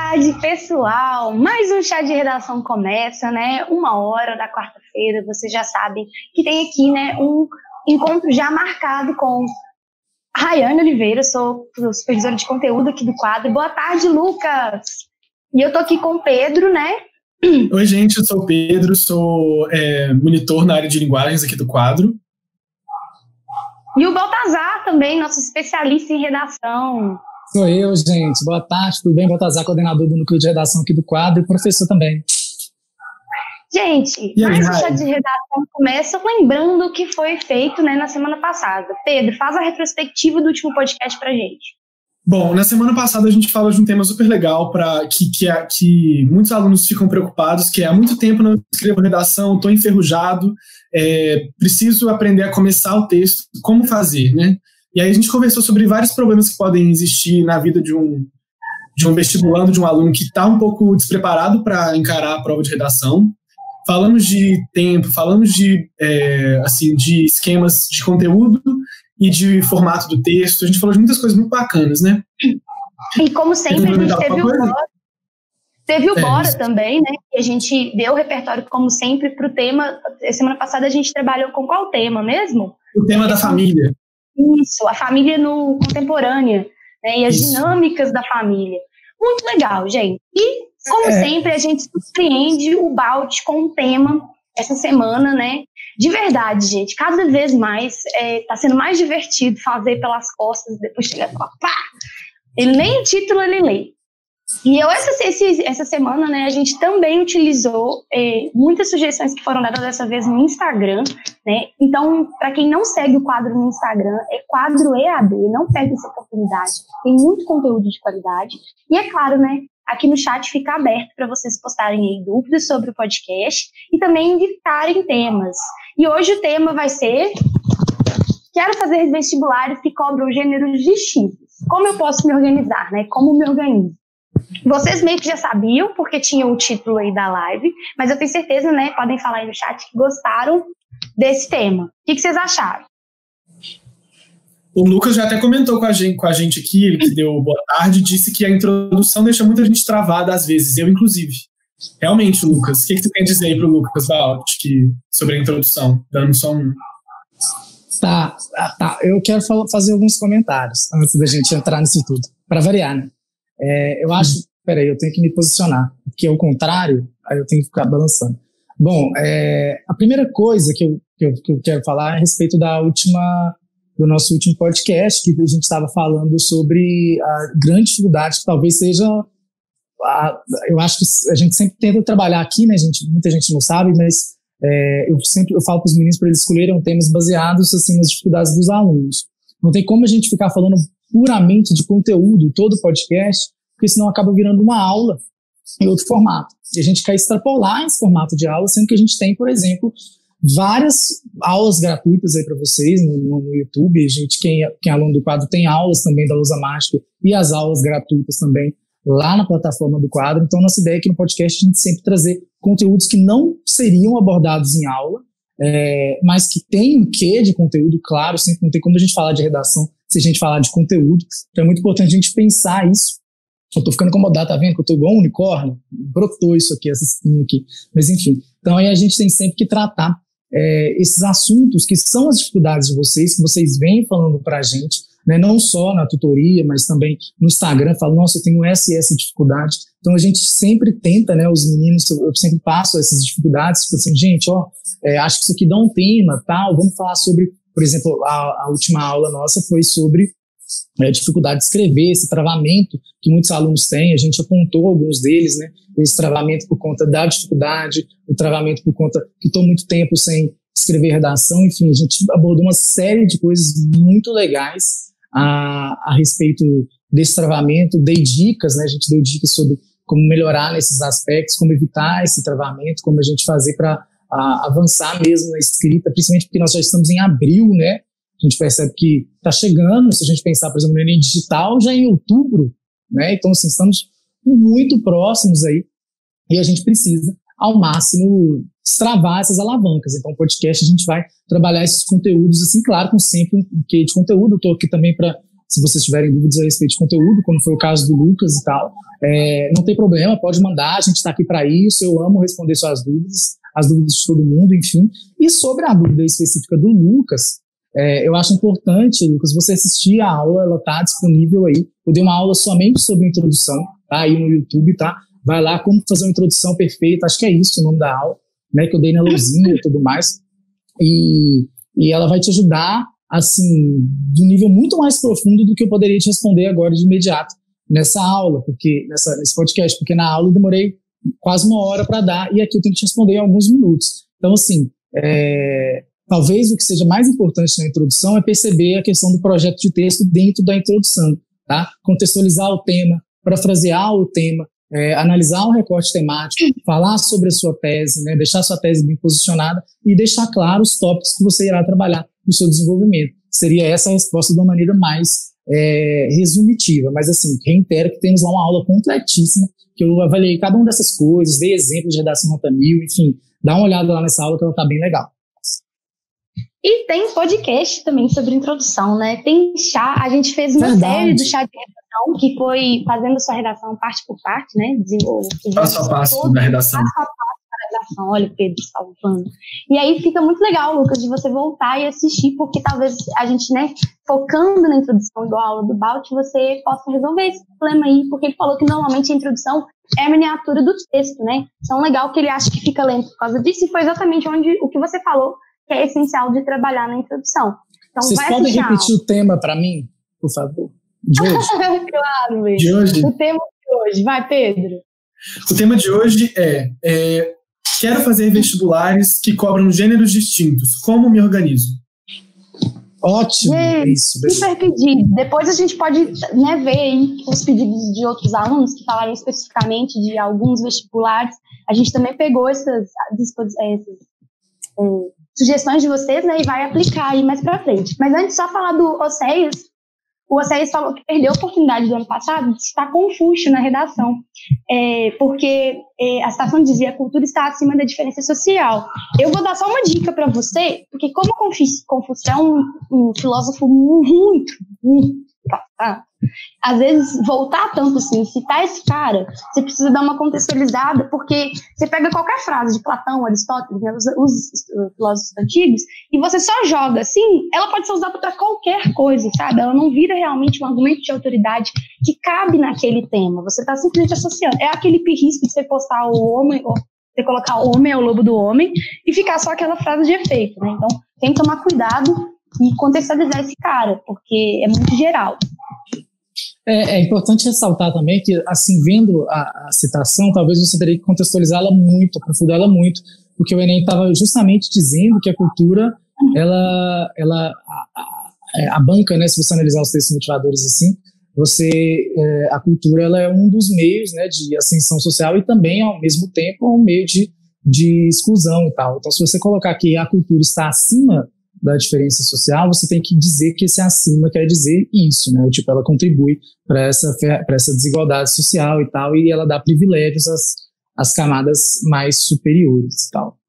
tarde, pessoal! Mais um chá de redação começa, né? 1h da quarta-feira, vocês já sabem que tem aqui, né, um encontro já marcado com a Rayane Oliveira, sou supervisora de conteúdo aqui do quadro. Boa tarde, Lucas! E eu tô aqui com o Pedro, né? Oi, gente, eu sou o Pedro, sou monitor na área de linguagens aqui do quadro. E o Baltazar também, nosso especialista em redação. Sou eu, gente. Boa tarde, tudo bem? Baltazar, coordenador do núcleo de redação aqui do quadro e professor também. Gente, mais um chá de redação começa lembrando o que foi feito, né, na semana passada. Pedro, faz a retrospectiva do último podcast pra gente. Bom, na semana passada a gente falou de um tema super legal que muitos alunos ficam preocupados, que é há muito tempo não escrevo redação, estou enferrujado, preciso aprender a começar o texto, como fazer, né? E aí a gente conversou sobre vários problemas que podem existir na vida de um vestibulando, de um aluno que está um pouco despreparado para encarar a prova de redação. Falamos de tempo, falamos de esquemas de conteúdo e de formato do texto. A gente falou de muitas coisas muito bacanas, né? E como sempre, a gente teve o Bora também, né? E a gente deu o repertório, como sempre, para o tema. Semana passada a gente trabalhou com qual tema mesmo? O tema da família. Isso, a família no contemporânea, né? E as dinâmicas da família. Muito legal, gente. E, como sempre, a gente surpreende o Balt com um tema essa semana, né? De verdade, gente, cada vez mais tá sendo mais divertido fazer pelas costas, depois chegar e falar, pá! Ele nem o título ele lê. E essa semana, né, a gente também utilizou muitas sugestões que foram dadas dessa vez no Instagram, né? Então, para quem não segue o quadro no Instagram, é quadro EAD, não perde essa oportunidade. Tem muito conteúdo de qualidade. E é claro, né, aqui no chat fica aberto para vocês postarem aí dúvidas sobre o podcast e também indicarem temas. E hoje o tema vai ser: quero fazer vestibulares que cobram gêneros distintos. Como eu posso me organizar, né? Como me organizo? Vocês meio que já sabiam, porque tinha o título aí da live, mas eu tenho certeza, né, podem falar aí no chat, que gostaram desse tema. O que vocês acharam? O Lucas já até comentou com a gente aqui, ele que deu boa tarde, disse que a introdução deixa muita gente travada às vezes, eu inclusive. Realmente, Lucas, o que você quer dizer aí pro Lucas Balt sobre a introdução? Dando só um... Tá. Eu quero fazer alguns comentários antes da gente entrar nisso tudo, para variar, né? Eu acho... Peraí, eu tenho que me posicionar, porque ao contrário, aí eu tenho que ficar balançando. Bom, a primeira coisa que eu quero falar é a respeito do nosso último podcast, que a gente estava falando sobre a grande dificuldade que talvez seja... eu acho que a gente sempre tenta trabalhar aqui, né, muita gente não sabe, mas eu falo para os meninos para eles escolherem temas baseados assim, nas dificuldades dos alunos. Não tem como a gente ficar falando puramente de conteúdo, todo o podcast, porque senão acaba virando uma aula em outro formato. E a gente quer extrapolar esse formato de aula, sendo que a gente tem, por exemplo, várias aulas gratuitas aí para vocês no YouTube. A gente, quem é aluno do quadro, tem aulas também da Lousa Mágica e as aulas gratuitas também lá na plataforma do quadro. Então, nossa ideia aqui no podcast é a gente sempre trazer conteúdos que não seriam abordados em aula, mas que tem um quê de conteúdo, claro, sempre não tem como a gente falar de redação se a gente falar de conteúdo. Então, é muito importante a gente pensar isso. Eu tô ficando incomodado, tá vendo que eu tô igual um unicórnio? Brotou isso aqui, essa espinha aqui. Mas, enfim. Então, aí a gente tem sempre que tratar esses assuntos que são as dificuldades de vocês, que vocês vêm falando pra gente, né? Não só na tutoria, mas também no Instagram, falam, nossa, eu tenho essa e essa dificuldade. Então, a gente sempre tenta, né, os meninos, eu sempre passo essas dificuldades, tipo assim, gente, acho que isso aqui dá um tema, tal, vamos falar sobre, por exemplo, a última aula nossa foi sobre a dificuldade de escrever, esse travamento que muitos alunos têm, a gente apontou alguns deles, né, esse travamento por conta da dificuldade, o travamento por conta que estou muito tempo sem escrever redação, enfim, a gente abordou uma série de coisas muito legais a respeito desse travamento, dei dicas, né, a gente deu dicas sobre como melhorar nesses aspectos, como evitar esse travamento, como a gente fazer para avançar mesmo na escrita, principalmente porque nós já estamos em abril, né? A gente percebe que está chegando, se a gente pensar, por exemplo, no Enem Digital, já em outubro, né? Então, assim, estamos muito próximos aí e a gente precisa, ao máximo, destravar essas alavancas. Então, o podcast, a gente vai trabalhar esses conteúdos, assim, claro, com sempre um quê de conteúdo. Eu estou aqui também para se vocês tiverem dúvidas a respeito de conteúdo, como foi o caso do Lucas e tal. Não tem problema, pode mandar, a gente está aqui para isso, eu amo responder suas dúvidas, as dúvidas de todo mundo, enfim. E sobre a dúvida específica do Lucas, eu acho importante, Lucas, você assistir a aula, ela está disponível aí. Eu dei uma aula somente sobre introdução, tá aí no YouTube, tá? Vai lá, como fazer uma introdução perfeita, acho que é isso o nome da aula, né, que eu dei na luzinha e tudo mais. E ela vai te ajudar, assim, de um nível muito mais profundo do que eu poderia te responder agora de imediato nessa aula, nesse podcast, porque na aula eu demorei quase 1 hora para dar, e aqui eu tenho que te responder em alguns minutos. Então, assim, talvez o que seja mais importante na introdução é perceber a questão do projeto de texto dentro da introdução, tá? Contextualizar o tema, parafrasear o tema, analisar o recorte temático, falar sobre a sua tese, né? Deixar a sua tese bem posicionada e deixar claro os tópicos que você irá trabalhar no seu desenvolvimento. Seria essa a resposta de uma maneira mais resumitiva, mas assim, reitero que temos lá uma aula completíssima, que eu avaliei cada uma dessas coisas, dei exemplos de redação nota 1000, enfim, dá uma olhada lá nessa aula que ela tá bem legal. E tem podcast também sobre introdução, né? Tem chá, a gente fez uma série do chá de redação, que foi fazendo sua redação parte por parte, né? Passo a passo da redação. Passo a passo da redação, olha o Pedro salvando. E aí fica muito legal, Lucas, de você voltar e assistir, porque talvez a gente, né, focando na introdução da aula do Balt, você possa resolver esse problema aí, porque ele falou que normalmente a introdução é a miniatura do texto, né? Então legal que ele acha que fica lento por causa disso, e foi exatamente o que você falou, que é essencial de trabalhar na introdução. Então, vocês podem repetir o tema para mim, por favor? De hoje. Claro, Luiz. De hoje? O tema de hoje. Vai, Pedro. O tema de hoje quero fazer vestibulares que cobram gêneros distintos. Como me organizo? Ótimo, isso. Super pedido. Depois a gente pode, né, ver aí os pedidos de outros alunos que falaram especificamente de alguns vestibulares. A gente também pegou essas sugestões de vocês, né, e vai aplicar aí mais pra frente. Mas antes, só falar do Océias. O Océias falou que perdeu a oportunidade do ano passado de estar confuso na redação, porque a citação dizia: a cultura está acima da diferença social. Eu vou dar só uma dica para você, porque como Confúcio é um filósofo muito às vezes voltar tanto assim, citar esse cara, você precisa dar uma contextualizada, porque você pega qualquer frase de Platão, Aristóteles, né, os filósofos antigos, e você só joga assim, ela pode ser usada para qualquer coisa, sabe? Ela não vira realmente um argumento de autoridade que cabe naquele tema, você está simplesmente associando. É aquele risco de você postar o homem, ou você colocar o homem é o lobo do homem, e ficar só aquela frase de efeito, né? Então tem que tomar cuidado e contextualizar esse cara, porque é muito geral. É importante ressaltar também que, assim, vendo a citação, talvez você teria que contextualizá-la muito, aprofundá-la muito, porque o Enem estava justamente dizendo que a cultura, a banca, né, se você analisar os textos motivadores assim, a cultura ela é um dos meios, né, de ascensão social e também, ao mesmo tempo, um meio de exclusão e tal. Então, se você colocar que a cultura está acima da diferença social, você tem que dizer que esse acima quer dizer isso, né? Tipo, ela contribui para essa desigualdade social e tal, e ela dá privilégios às camadas mais superiores e tal.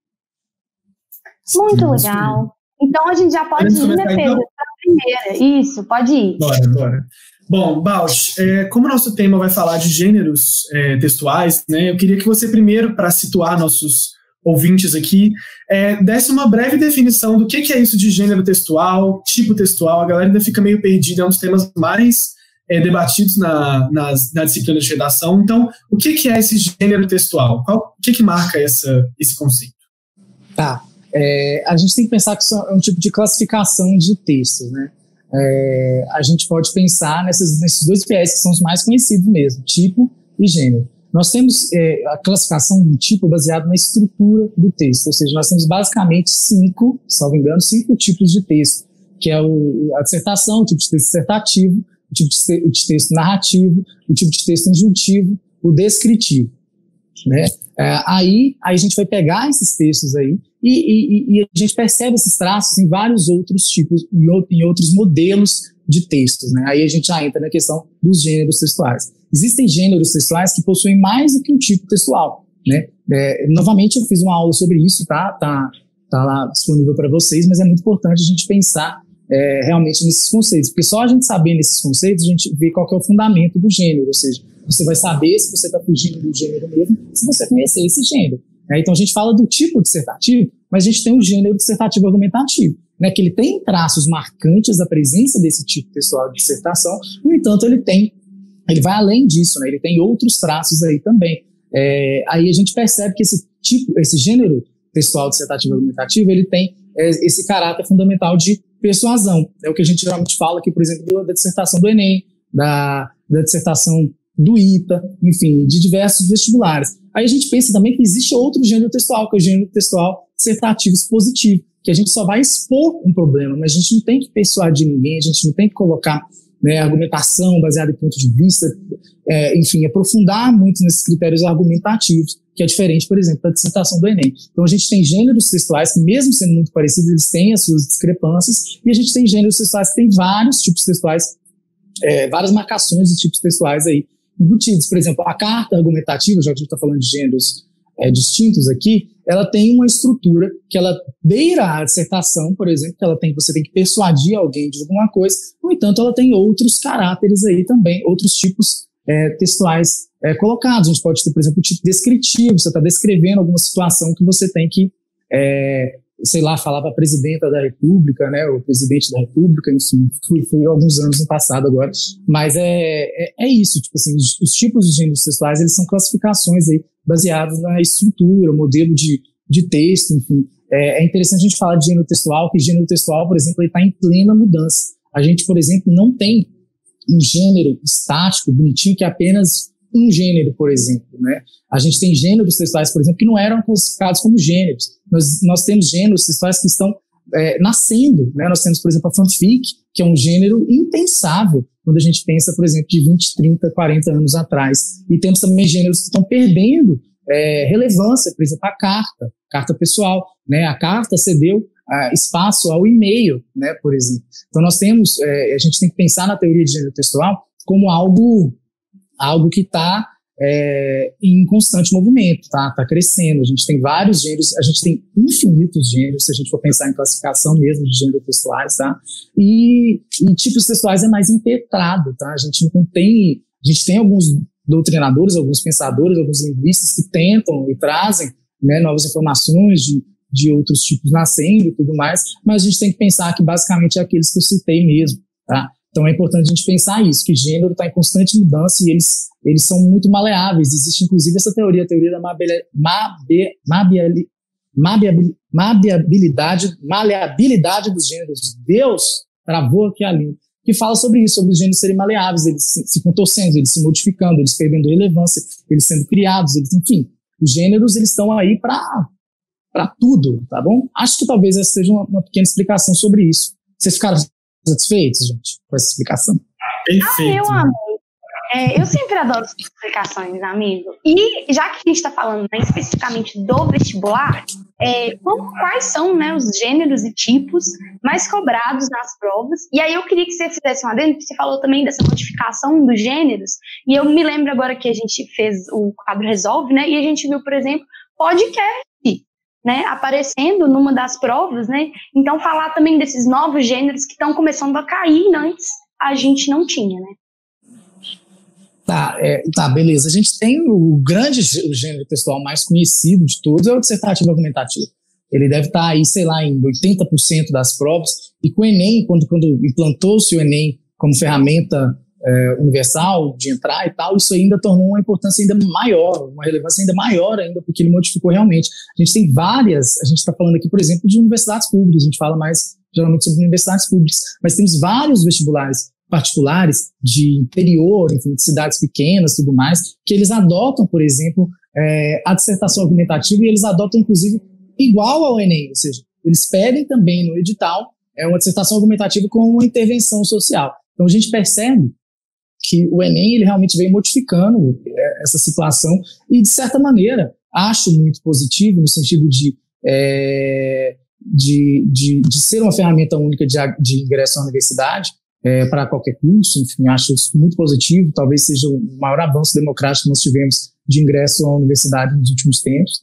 Muito legal. Então a gente já pode ir, né, Pedro, para a primeira. Isso, pode ir. Bora. Bom, Balt, como o nosso tema vai falar de gêneros textuais, né, eu queria que você primeiro, para situar nossos ouvintes aqui, desse uma breve definição do que é isso de gênero textual, tipo textual. A galera ainda fica meio perdida, é um dos temas mais debatidos na disciplina de redação. Então, o que é esse gênero textual? O que marca esse conceito? Tá. A gente tem que pensar que isso é um tipo de classificação de textos, né? A gente pode pensar nesses dois viés que são os mais conhecidos mesmo, tipo e gênero. Nós temos a classificação do tipo baseado na estrutura do texto, ou seja, nós temos basicamente 5 tipos de texto, que é a dissertação, o tipo de texto dissertativo, o tipo de texto narrativo, o tipo de texto injuntivo, o descritivo, né? Aí a gente vai pegar esses textos aí e a gente percebe esses traços em vários outros tipos, em outros modelos de textos, né? Aí a gente já entra na questão dos gêneros textuais. Existem gêneros textuais que possuem mais do que um tipo textual, né? Novamente, eu fiz uma aula sobre isso, tá lá disponível para vocês, mas é muito importante a gente pensar realmente nesses conceitos, porque só a gente sabendo esses conceitos, a gente vê qual que é o fundamento do gênero, ou seja, você vai saber se você está fugindo do gênero mesmo, se você conhecer esse gênero. Então a gente fala do tipo dissertativo, mas a gente tem o gênero dissertativo argumentativo, né, que ele tem traços marcantes da presença desse tipo textual de dissertação, no entanto ele vai além disso, né, ele tem outros traços aí também. Aí a gente percebe que esse gênero textual dissertativo argumentativo, ele tem esse caráter fundamental de persuasão. É o que a gente geralmente fala aqui, por exemplo, da dissertação do Enem, da dissertação do ITA, enfim, de diversos vestibulares. Aí a gente pensa também que existe outro gênero textual, que é o gênero textual dissertativo expositivo, que a gente só vai expor um problema, mas a gente não tem que persuadir ninguém, a gente não tem que colocar, né, argumentação baseada em ponto de vista, enfim, aprofundar muito nesses critérios argumentativos, que é diferente, por exemplo, da dissertação do Enem. Então a gente tem gêneros textuais que, mesmo sendo muito parecidos, eles têm as suas discrepâncias, e a gente tem gêneros textuais que têm vários tipos textuais, várias marcações de tipos textuais aí embutidos. Por exemplo, a carta argumentativa, já que a gente está falando de gêneros distintos aqui, ela tem uma estrutura que ela beira a dissertação, por exemplo, que você tem que persuadir alguém de alguma coisa, no entanto, ela tem outros caráteres aí também, outros tipos textuais colocados. A gente pode ter, por exemplo, o tipo descritivo, você está descrevendo alguma situação que você tem que, sei lá, falar para a presidenta da República, né, ou presidente da República, enfim, foi alguns anos no passado agora, mas é isso, tipo assim, os tipos de gêneros textuais, eles são classificações aí baseadas na estrutura, modelo de texto, enfim. É interessante a gente falar de gênero textual, que gênero textual, por exemplo, ele está em plena mudança. A gente, por exemplo, não tem um gênero estático, bonitinho, que é apenas um gênero, por exemplo, né? A gente tem gêneros textuais, por exemplo, que não eram classificados como gêneros. Nós temos gêneros textuais que estão nascendo, né? Nós temos, por exemplo, a fanfic, que é um gênero impensável quando a gente pensa, por exemplo, de 20, 30, 40 anos atrás. E temos também gêneros que estão perdendo relevância, por exemplo, a carta pessoal, né? A carta cedeu espaço ao e-mail, né, por exemplo. Então nós temos, a gente tem que pensar na teoria de gênero textual como algo que está em constante movimento, tá crescendo. A gente tem vários gêneros, a gente tem infinitos gêneros, se a gente for pensar em classificação mesmo de gênero textuais, tá? E tipos textuais é mais impetrado, tá? A gente tem alguns doutrinadores, alguns pensadores, alguns linguistas que tentam e trazem, né, novas informações de outros tipos nascendo e tudo mais, mas a gente tem que pensar que basicamente é aqueles que eu citei mesmo, tá? Então é importante a gente pensar isso, que gênero está em constante mudança e eles são muito maleáveis. Existe inclusive essa teoria, a teoria da maleabilidade dos gêneros. Deus travou aqui a língua, que fala sobre isso, sobre os gêneros serem maleáveis, eles se contorcendo, eles se modificando, eles perdendo relevância, eles sendo criados, enfim, os gêneros eles estão aí para tudo, tá bom? Acho que talvez essa seja uma pequena explicação sobre isso. Vocês ficaram satisfeitos, gente, com essa explicação? Perfeito. Eu amei. Eu sempre adoro essas explicações, amigo. E já que a gente está falando, né, especificamente do vestibular, quais são, né, os gêneros e tipos mais cobrados nas provas? E aí eu queria que você fizesse um adendo, porque você falou também dessa modificação dos gêneros, e eu me lembro agora que a gente fez o quadro Resolve, né, e a gente viu, por exemplo, podcast, né, aparecendo numa das provas, né? Então falar também desses novos gêneros que estão começando a cair, antes a gente não tinha, né? Tá, beleza. A gente tem o gênero textual mais conhecido de todos, é o dissertativo argumentativo. Ele deve estar aí, sei lá, em 80% das provas, e com o Enem, quando implantou-se o Enem como ferramenta universal de entrar e tal, isso ainda tornou uma importância ainda maior, uma relevância ainda maior ainda, porque ele modificou realmente. A gente tem a gente está falando aqui, por exemplo, de universidades públicas, a gente fala mais geralmente sobre universidades públicas, mas temos vários vestibulares particulares de interior, enfim, de cidades pequenas, tudo mais, que eles adotam, por exemplo, a dissertação argumentativa, e eles adotam, inclusive, igual ao Enem, ou seja, eles pedem também no edital uma dissertação argumentativa com uma intervenção social. Então a gente percebe que o Enem ele realmente vem modificando essa situação e, de certa maneira, acho muito positivo no sentido de ser uma ferramenta única de ingresso à universidade para qualquer curso. Enfim, acho isso muito positivo, talvez seja o maior avanço democrático que nós tivemos de ingresso à universidade nos últimos tempos.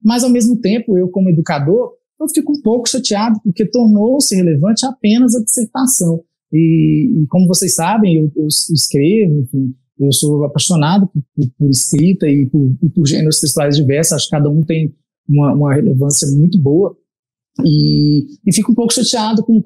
Mas, ao mesmo tempo, eu como educador, eu fico um pouco chateado, porque tornou-se relevante apenas a dissertação. E como vocês sabem, eu escrevo, enfim, eu sou apaixonado por escrita e por gêneros textuais diversos, acho que cada um tem uma relevância muito boa, e fico um pouco chateado com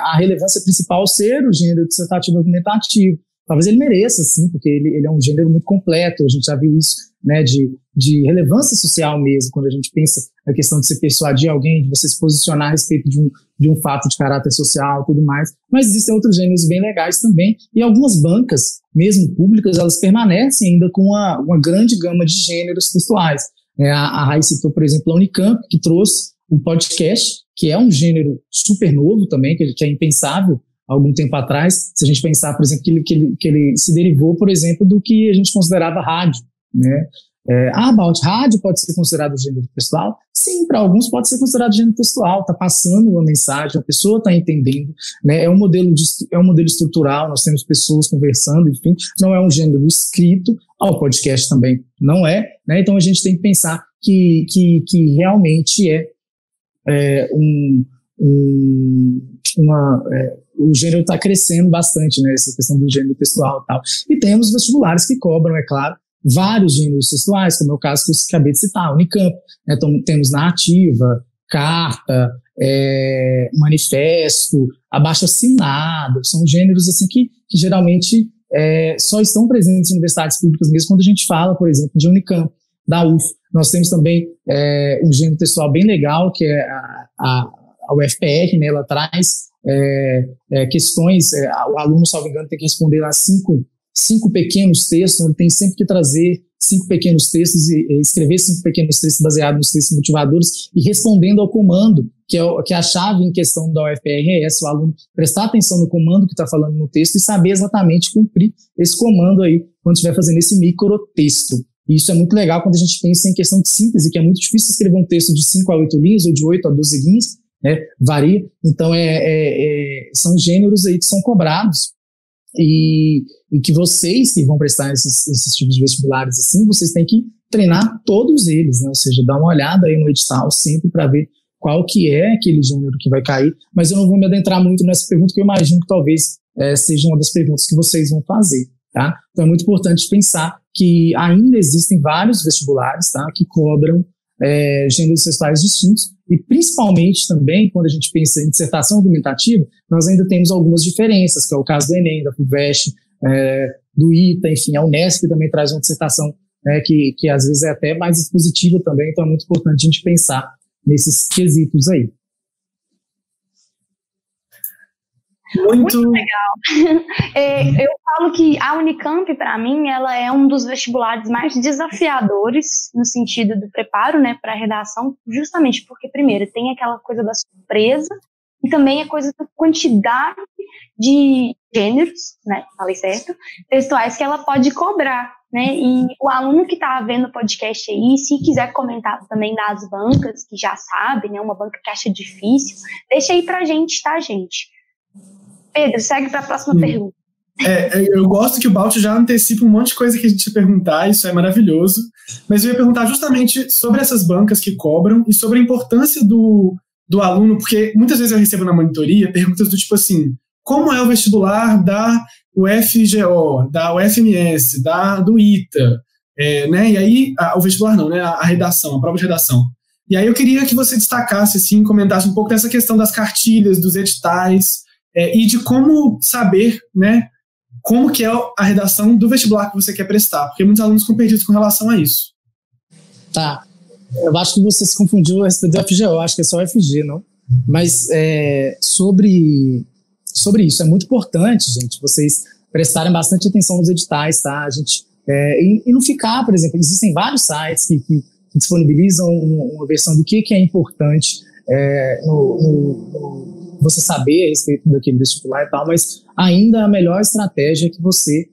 a relevância principal ser o gênero dissertativo argumentativo. Talvez ele mereça, sim, porque ele é um gênero muito completo, a gente já viu isso, né, de relevância social mesmo, quando a gente pensa na questão de se persuadir alguém, de você se posicionar a respeito de um fato de caráter social e tudo mais, mas existem outros gêneros bem legais também, e algumas bancas, mesmo públicas, elas permanecem ainda com uma grande gama de gêneros textuais. A Raíssa citou, por exemplo, a Unicamp, que trouxe o podcast, que é um gênero super novo também, que é impensável algum tempo atrás, se a gente pensar, por exemplo, que ele se derivou, por exemplo, do que a gente considerava rádio, né? Rádio pode ser considerado gênero textual? Sim, para alguns pode ser considerado gênero textual, está passando uma mensagem, a pessoa está entendendo, né? É um modelo estrutural, nós temos pessoas conversando, enfim, não é um gênero escrito, o podcast também não é, né? Então a gente tem que pensar que realmente o gênero está crescendo bastante, né, essa questão do gênero textual e tal. E temos vestibulares que cobram, é claro, vários gêneros textuais, como é o caso que eu acabei de citar, Unicamp, né, então temos narrativa, carta, manifesto, abaixo-assinado, são gêneros assim que geralmente só estão presentes em universidades públicas mesmo quando a gente fala, por exemplo, de Unicamp, da UF. Nós temos também um gênero textual bem legal, que é a UFPR, né, ela traz questões, o aluno, salvo engano, tem que responder lá cinco pequenos textos, ele tem sempre que trazer 5 pequenos textos e escrever 5 pequenos textos baseados nos textos motivadores e respondendo ao comando, que é a chave em questão da UFPR, é essa, o aluno prestar atenção no comando que está falando no texto e saber exatamente cumprir esse comando aí quando estiver fazendo esse microtexto. E isso é muito legal quando a gente pensa em questão de síntese, que é muito difícil escrever um texto de 5 a 8 linhas ou de 8 a 12 linhas, né? Varia. Então, são gêneros aí que são cobrados e que vocês que vão prestar esses tipos de vestibulares assim, vocês têm que treinar todos eles, né? Ou seja, dar uma olhada aí no edital sempre para ver qual que é aquele gênero que vai cair, mas eu não vou me adentrar muito nessa pergunta, que eu imagino que talvez seja uma das perguntas que vocês vão fazer, tá? Então é muito importante pensar que ainda existem vários vestibulares, tá, que cobram gêneros textuais distintos, e principalmente também, quando a gente pensa em dissertação argumentativa, nós ainda temos algumas diferenças, que é o caso do Enem, da FUVEST, do ITA, enfim, a Unesp também traz uma dissertação que às vezes é até mais expositiva também, então é muito importante a gente pensar nesses quesitos aí. Muito legal. Eu falo que a Unicamp, para mim, ela é um dos vestibulares mais desafiadores no sentido do preparo, né, para a redação, justamente porque, primeiro, tem aquela coisa da surpresa e também a coisa da quantidade de gêneros, né, falei certo, textuais que ela pode cobrar, né, e o aluno que está vendo o podcast aí, se quiser comentar também das bancas, que já sabe, né, uma banca que acha difícil, deixa aí pra gente, tá, gente? Pedro, segue para a próxima pergunta. Eu gosto que o Balt já antecipa um monte de coisa que a gente ia perguntar, isso é maravilhoso, mas eu ia perguntar justamente sobre essas bancas que cobram e sobre a importância do aluno, porque muitas vezes eu recebo na monitoria perguntas do tipo assim, como é o vestibular da UFGO, da UFMS, do ITA, né? E aí, o vestibular não, né? A redação, a prova de redação. E aí eu queria que você destacasse, assim, comentasse um pouco dessa questão das cartilhas, dos editais, e de como saber, né, como que é a redação do vestibular que você quer prestar, porque muitos alunos ficam perdidos com relação a isso. Tá, eu acho que você se confundiu a respeito do FGO, eu acho que é só FG, não? Mas sobre isso, é muito importante, gente, vocês prestarem bastante atenção nos editais, tá? A gente, e não ficar, por exemplo, existem vários sites que disponibilizam uma versão do que é importante você saber a respeito daquele vestibular e tal, mas ainda a melhor estratégia é que você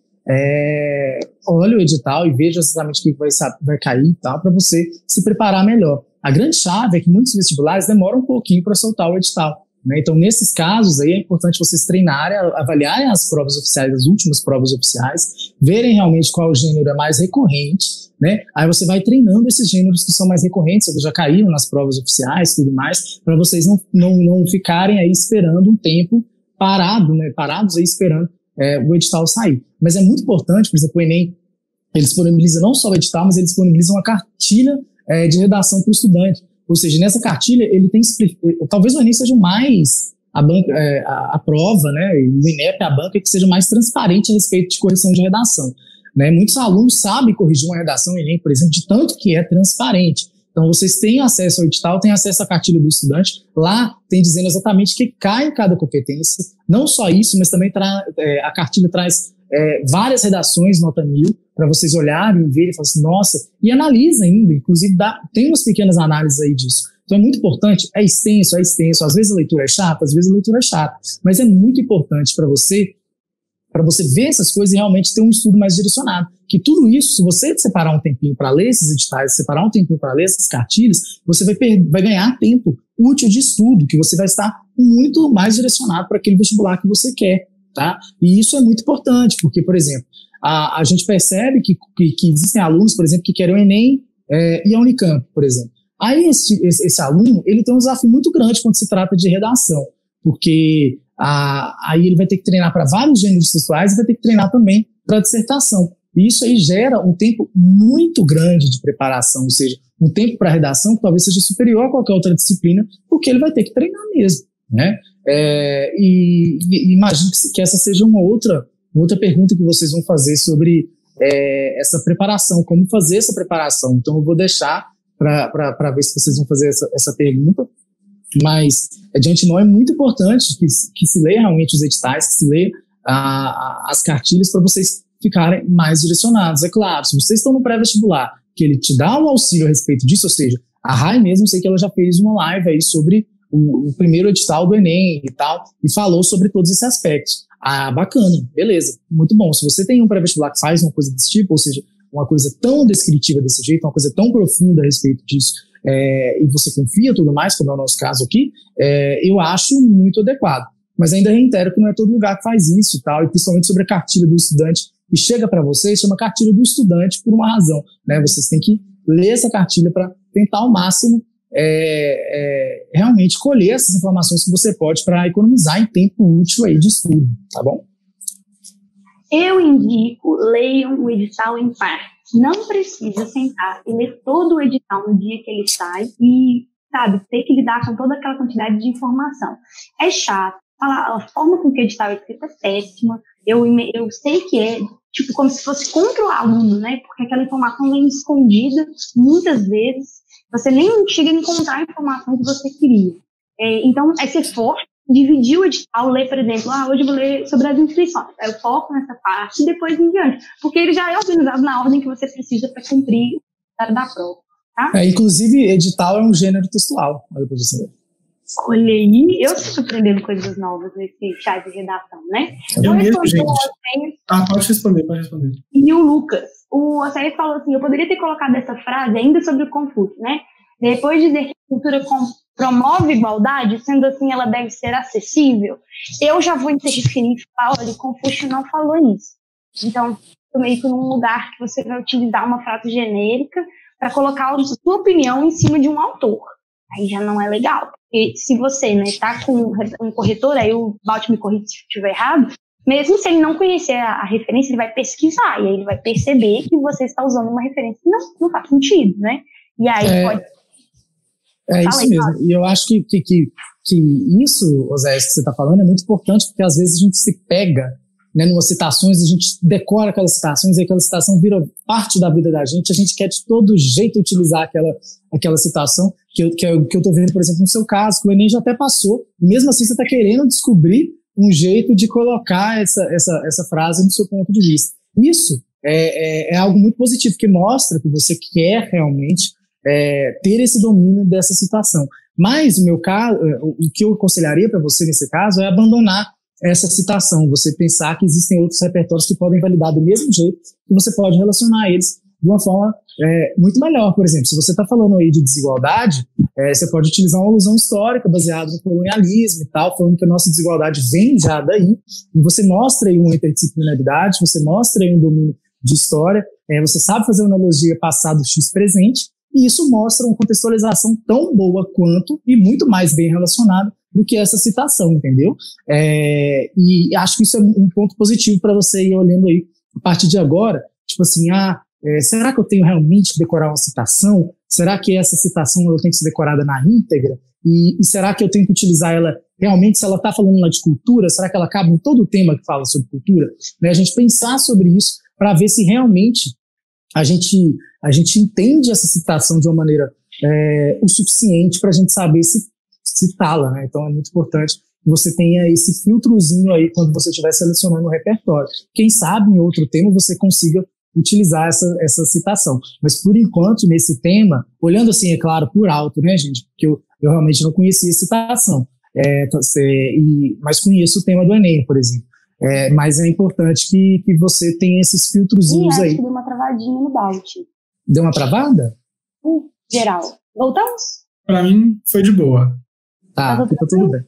olhe o edital e veja exatamente o que vai cair e tal, para você se preparar melhor. A grande chave é que muitos vestibulares demoram um pouquinho para soltar o edital, né? Então, nesses casos aí, é importante vocês treinarem, avaliarem as provas oficiais, as últimas provas oficiais, verem realmente qual gênero é mais recorrente, né? Aí você vai treinando esses gêneros que são mais recorrentes, que já caíram nas provas oficiais e tudo mais, para vocês não ficarem aí esperando um tempo parado, né? Parados aí esperando o edital sair. Mas é muito importante, por exemplo, o Enem, ele disponibiliza não só o edital, mas ele disponibiliza uma cartilha de redação para o estudante. Ou seja, nessa cartilha, ele tem, talvez o Enem seja mais a prova, né, e o INEP, a banca, que seja mais transparente a respeito de correção de redação, né? Muitos alunos sabem corrigir uma redação Enem, por exemplo, de tanto que é transparente. Então, vocês têm acesso ao edital, têm acesso à cartilha do estudante. Lá tem dizendo exatamente o que cai em cada competência. Não só isso, mas também a cartilha traz várias redações, nota 1000, para vocês olharem e verem e falarem assim, nossa, e analisa ainda, inclusive tem umas pequenas análises aí disso. Então é muito importante, é extenso, às vezes a leitura é chata, mas é muito importante para você ver essas coisas e realmente ter um estudo mais direcionado. Que tudo isso, se você separar um tempinho para ler esses editais, separar um tempinho para ler essas cartilhas, você vai ganhar tempo útil de estudo, que você vai estar muito mais direcionado para aquele vestibular que você quer, tá? E isso é muito importante, porque, por exemplo, a gente percebe que existem alunos, por exemplo, que querem o Enem e a Unicamp, por exemplo. Aí esse aluno, ele tem um desafio muito grande quando se trata de redação, porque aí ele vai ter que treinar para vários gêneros textuais e vai ter que treinar também para dissertação. E isso aí gera um tempo muito grande de preparação, ou seja, um tempo para redação que talvez seja superior a qualquer outra disciplina, porque ele vai ter que treinar mesmo, né? E imagino que essa seja uma outra pergunta que vocês vão fazer sobre essa preparação, como fazer essa preparação. Então eu vou deixar para ver se vocês vão fazer essa pergunta, mas de antemão é muito importante que se leia realmente os editais, que se leia as cartilhas para vocês ficarem mais direcionados. É claro, se vocês estão no pré-vestibular, que ele te dá um auxílio a respeito disso, ou seja, a Rai mesmo, sei que ela já fez uma live aí sobre o primeiro edital do Enem e tal, e falou sobre todos esses aspectos. Bacana, beleza, muito bom. Se você tem um pré-vestibular que faz uma coisa desse tipo, ou seja, uma coisa tão descritiva desse jeito, uma coisa tão profunda a respeito disso, e você confia e tudo mais, como é o nosso caso aqui, eu acho muito adequado. Mas ainda reitero que não é todo lugar que faz isso e tal, e principalmente sobre a cartilha do estudante, que chega para vocês, chama cartilha do estudante por uma razão, né? Vocês têm que ler essa cartilha para tentar ao máximo realmente colher essas informações que você pode para economizar em tempo útil aí de estudo, tá bom? Eu indico, leiam o edital em parte. Não precisa sentar e ler todo o edital no dia que ele sai e, sabe, ter que lidar com toda aquela quantidade de informação. É chato. A forma com que o edital é escrito é péssima. Eu sei que é tipo como se fosse contra o aluno, né? Porque aquela informação vem escondida muitas vezes. Você nem chega a encontrar a informação que você queria. Então, é ser forte, dividir o edital, ler, por exemplo, hoje eu vou ler sobre as inscrições. Aí eu foco nessa parte e depois em diante. Porque ele já é organizado na ordem que você precisa para cumprir o horário da prova. Tá? Inclusive, edital é um gênero textual. Olha para você ver. Olha aí, eu estou aprendendo coisas novas nesse chat de redação, né? Eu mesmo, gente. Pode responder. E o Lucas, o Oséias falou assim, eu poderia ter colocado essa frase ainda sobre o Confúcio, né? Depois de dizer que a cultura promove igualdade, sendo assim ela deve ser acessível, eu já vou interferir e falar, olha, Confúcio não falou isso. Então, tô meio que num lugar que você vai utilizar uma frase genérica para colocar a sua opinião em cima de um autor. Aí já não é legal, porque se você está com um corretor, aí o Balt me corrige se estiver errado, mesmo se ele não conhecer a referência, ele vai pesquisar, e aí ele vai perceber que você está usando uma referência que não faz sentido, né? E aí pode... isso mesmo, e eu acho que isso, Oséias, que você está falando, é muito importante, porque às vezes a gente se pega, né, numas citações, a gente decora aquelas citações, e aquela citação vira parte da vida da gente, a gente quer de todo jeito utilizar aquela citação, que eu estou vendo, por exemplo, no seu caso, que o Enem já até passou, e mesmo assim você está querendo descobrir um jeito de colocar essa frase no seu ponto de vista. Isso é algo muito positivo, que mostra que você quer realmente ter esse domínio dessa citação. Mas, no meu caso, o que eu aconselharia para você nesse caso é abandonar essa citação, você pensar que existem outros repertórios que podem validar do mesmo jeito, que você pode relacionar eles de uma forma muito melhor. Por exemplo, se você está falando aí de desigualdade, você pode utilizar uma alusão histórica baseada no colonialismo e tal, falando que a nossa desigualdade vem já daí, e você mostra aí uma interdisciplinaridade, você mostra aí um domínio de história, você sabe fazer uma analogia passado x presente, e isso mostra uma contextualização tão boa quanto, e muito mais bem relacionada do que essa citação, entendeu? E acho que isso é um ponto positivo para você ir olhando aí, a partir de agora, tipo assim, será que eu tenho realmente que decorar uma citação? Será que essa citação ela tem que ser decorada na íntegra? E será que eu tenho que utilizar ela realmente, se ela está falando lá de cultura, será que ela cabe em todo o tema que fala sobre cultura? Né? A gente pensar sobre isso para ver se realmente a gente entende essa citação de uma maneira o suficiente para a gente saber se citá-la, né? Então é muito importante que você tenha esse filtrozinho aí quando você estiver selecionando o repertório. Quem sabe em outro tema você consiga utilizar essa citação. Mas por enquanto, nesse tema, olhando assim, é claro, por alto, né, gente? Porque eu realmente não conhecia a citação, mas conheço o tema do Enem, por exemplo. Mas é importante que você tenha esses filtrozinhos aí. Acho que deu uma travadinha no Balt. Deu uma travada? Geral. Voltamos? Pra mim, foi de boa. Tá tudo bem.